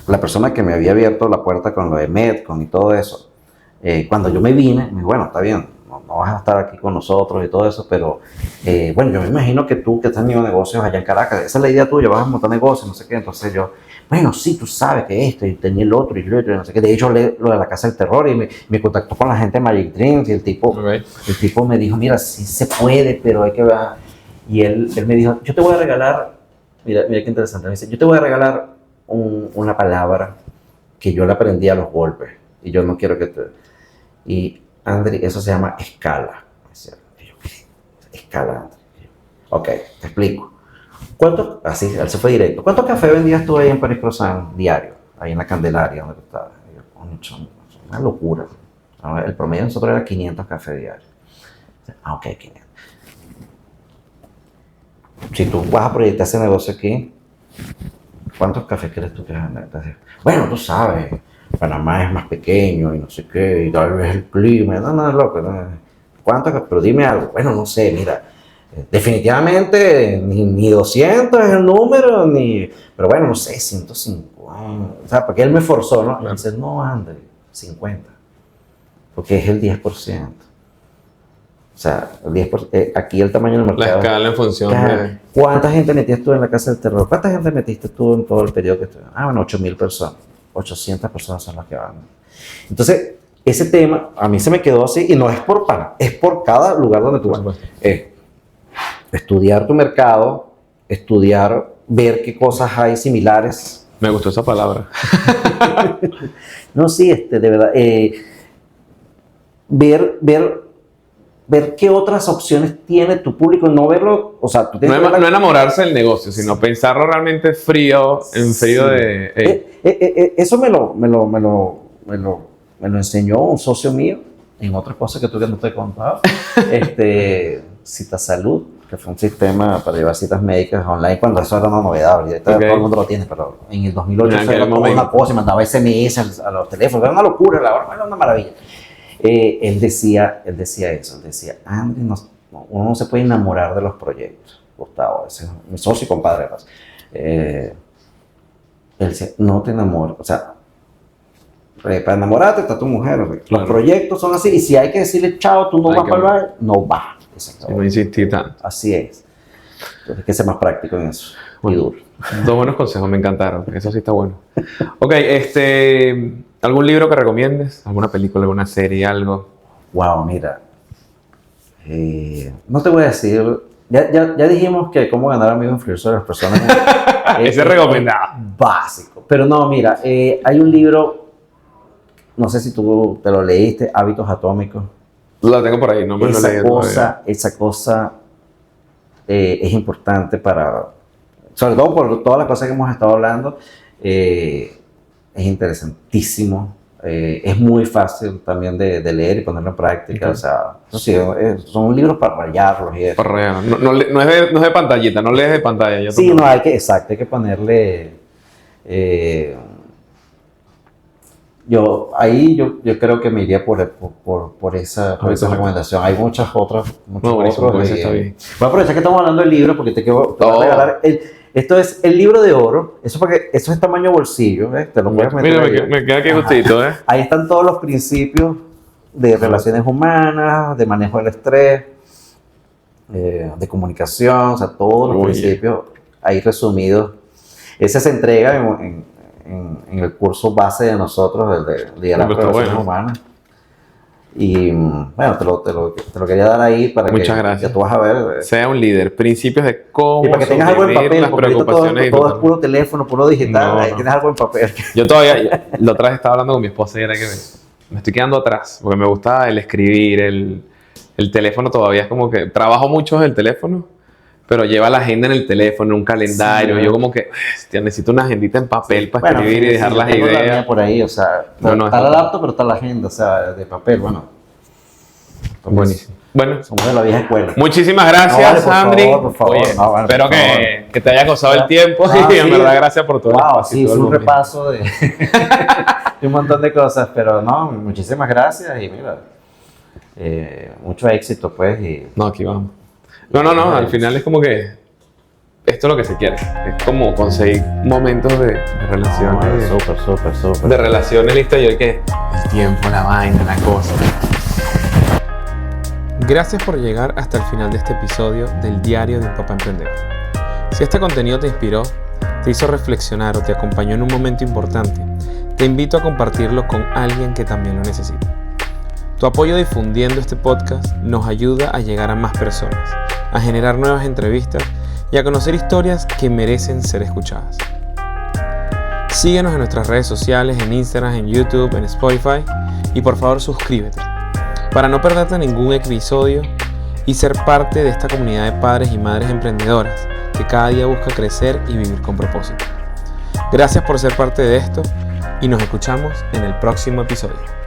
la persona que me había abierto la puerta con lo de Medcon y todo eso, cuando yo me vine, me dijo, bueno, está bien, no vas a estar aquí con nosotros y todo eso, pero bueno, yo me imagino que tú que estás en negocios allá en Caracas, esa es la idea tuya, vas a montar negocios, no sé qué. Entonces yo, bueno, sí, tú sabes que esto, y tenía el otro, y no sé qué. De hecho, lo de la Casa del Terror, y me contactó con la gente de Magic Dreams, y el tipo me dijo, mira, sí se puede, pero hay que ver. Y él me dijo, yo te voy a regalar, mira qué interesante, me dice, yo te voy a regalar una palabra que yo la aprendí a los golpes, y yo no quiero que te... Y Andri, eso se llama escala. Escala, Andri. Ok, te explico. Así, él se fue directo. ¿Cuántos cafés vendías tú ahí en Paris Croissant diario? Ahí en la Candelaria, donde tú estabas. Una locura. El promedio de nosotros era 500 cafés diarios. Ok, 500. Si tú vas a proyectar ese negocio aquí, ¿cuántos cafés crees tú que vas a vender? Bueno, tú sabes. Panamá es más pequeño y no sé qué, y tal vez el clima, no, loco, no. ¿Cuántos? Pero dime algo. Bueno, no sé, mira, definitivamente ni 200 es el número, pero bueno, no sé, 150. O sea, porque él me forzó, ¿no? Y dice, no, André, 50, porque es el 10%. O sea, el 10%, aquí el tamaño del mercado. La escala en función de... ¿Cuánta gente metías tú en la Casa del Terror? ¿Cuánta gente metiste tú en todo el periodo que estuviste? Bueno, 8,000 personas. 800 personas son las que van. Entonces, ese tema a mí se me quedó así, y no es por pana, es por cada lugar donde tú vas. Estudiar tu mercado, ver qué cosas hay similares. Me gustó esa palabra. No, sí, de verdad. Ver qué otras opciones tiene tu público, no verlo, o sea, tú tienes no enamorarse del negocio, sino pensarlo realmente frío, en frío de... Eso me lo enseñó un socio mío en otras cosas que tú no te he contado. Citasalud, que fue un sistema para llevar citas médicas online cuando eso era una novedad. Ahorita todo el mundo lo tiene, pero en el 2008 se era una cosa y mandaba SMS a los teléfonos, era una locura, era una maravilla. Él decía eso, André, uno no se puede enamorar de los proyectos. Gustavo, ese es mi socio y compadre. Él decía, no te enamores, o sea, para enamorarte está tu mujer, claro. Los proyectos son así, y si hay que decirle chao, tú no vas para hablar, no va. No insistí tanto. Así es. Entonces hay que ser más práctico en eso, muy duro. Dos buenos consejos, me encantaron, eso sí está bueno. Ok, ¿algún libro que recomiendes? ¿Alguna película, alguna serie, algo? Wow, mira. No te voy a decir. Ya dijimos que cómo ganar amigos influencers de las personas. Ese es recomendado. Básico. Pero no, mira, hay un libro, no sé si tú te lo leíste, Hábitos Atómicos. Lo tengo por ahí, no me lo leí todavía. Esa cosa es importante sobre todo por todas las cosas que hemos estado hablando, es interesantísimo. Es muy fácil también de leer y ponerlo en práctica. O sea, son libros para rayarlos y eso. Para rayar. No es de pantallita, no lees de pantalla. Sí, no, hay que ponerle. Yo creo que me iría por esa recomendación. Hay muchas otras. Pues está bien. Voy a aprovechar que estamos hablando del libro porque te voy a regalar. Esto es el libro de oro. Eso es tamaño bolsillo. Te lo puedes meter. Mira, me queda aquí justito. Ahí están todos los principios de relaciones humanas, de manejo del estrés, de comunicación, o sea, todos los principios ahí resumidos. Ese se entrega en el curso base de nosotros, de liderazgo de relaciones humanas. Y bueno, te lo quería dar ahí para que tú vas a ver. Sea un líder, principios de cómo y para que tengas algo en papel, las preocupaciones. Todo es puro teléfono, puro digital, ahí tienes algo en papel. Yo todavía, la otra vez estaba hablando con mi esposa y era que me estoy quedando atrás, porque me gusta el escribir, el teléfono todavía es como que, trabajo mucho en el teléfono, pero lleva la agenda en el teléfono, en un calendario. Sí, yo como que necesito una agendita en papel para escribir y dejar las ideas. Por ahí, o sea, está la laptop, pero está la agenda, o sea, de papel, bueno. Buenísimo. Bueno, somos de la vieja escuela. Muchísimas gracias, Andri. Por favor. Oye, espero que te haya gozado el tiempo y en verdad gracias por todo. Sí, es un repaso de un montón de cosas, pero no, muchísimas gracias y mira, mucho éxito pues. No, aquí vamos. No, al final es como que esto es lo que se quiere. Es como conseguir momentos de relaciones. Súper. De relaciones, listo, y hoy que el tiempo, la vaina, la cosa. Gracias por llegar hasta el final de este episodio del Diario de un Papá Emprendedor. Si este contenido te inspiró, te hizo reflexionar o te acompañó en un momento importante, te invito a compartirlo con alguien que también lo necesita. Tu apoyo difundiendo este podcast nos ayuda a llegar a más personas, a generar nuevas entrevistas y a conocer historias que merecen ser escuchadas. Síguenos en nuestras redes sociales, en Instagram, en YouTube, en Spotify y por favor suscríbete para no perderte ningún episodio y ser parte de esta comunidad de padres y madres emprendedoras que cada día busca crecer y vivir con propósito. Gracias por ser parte de esto y nos escuchamos en el próximo episodio.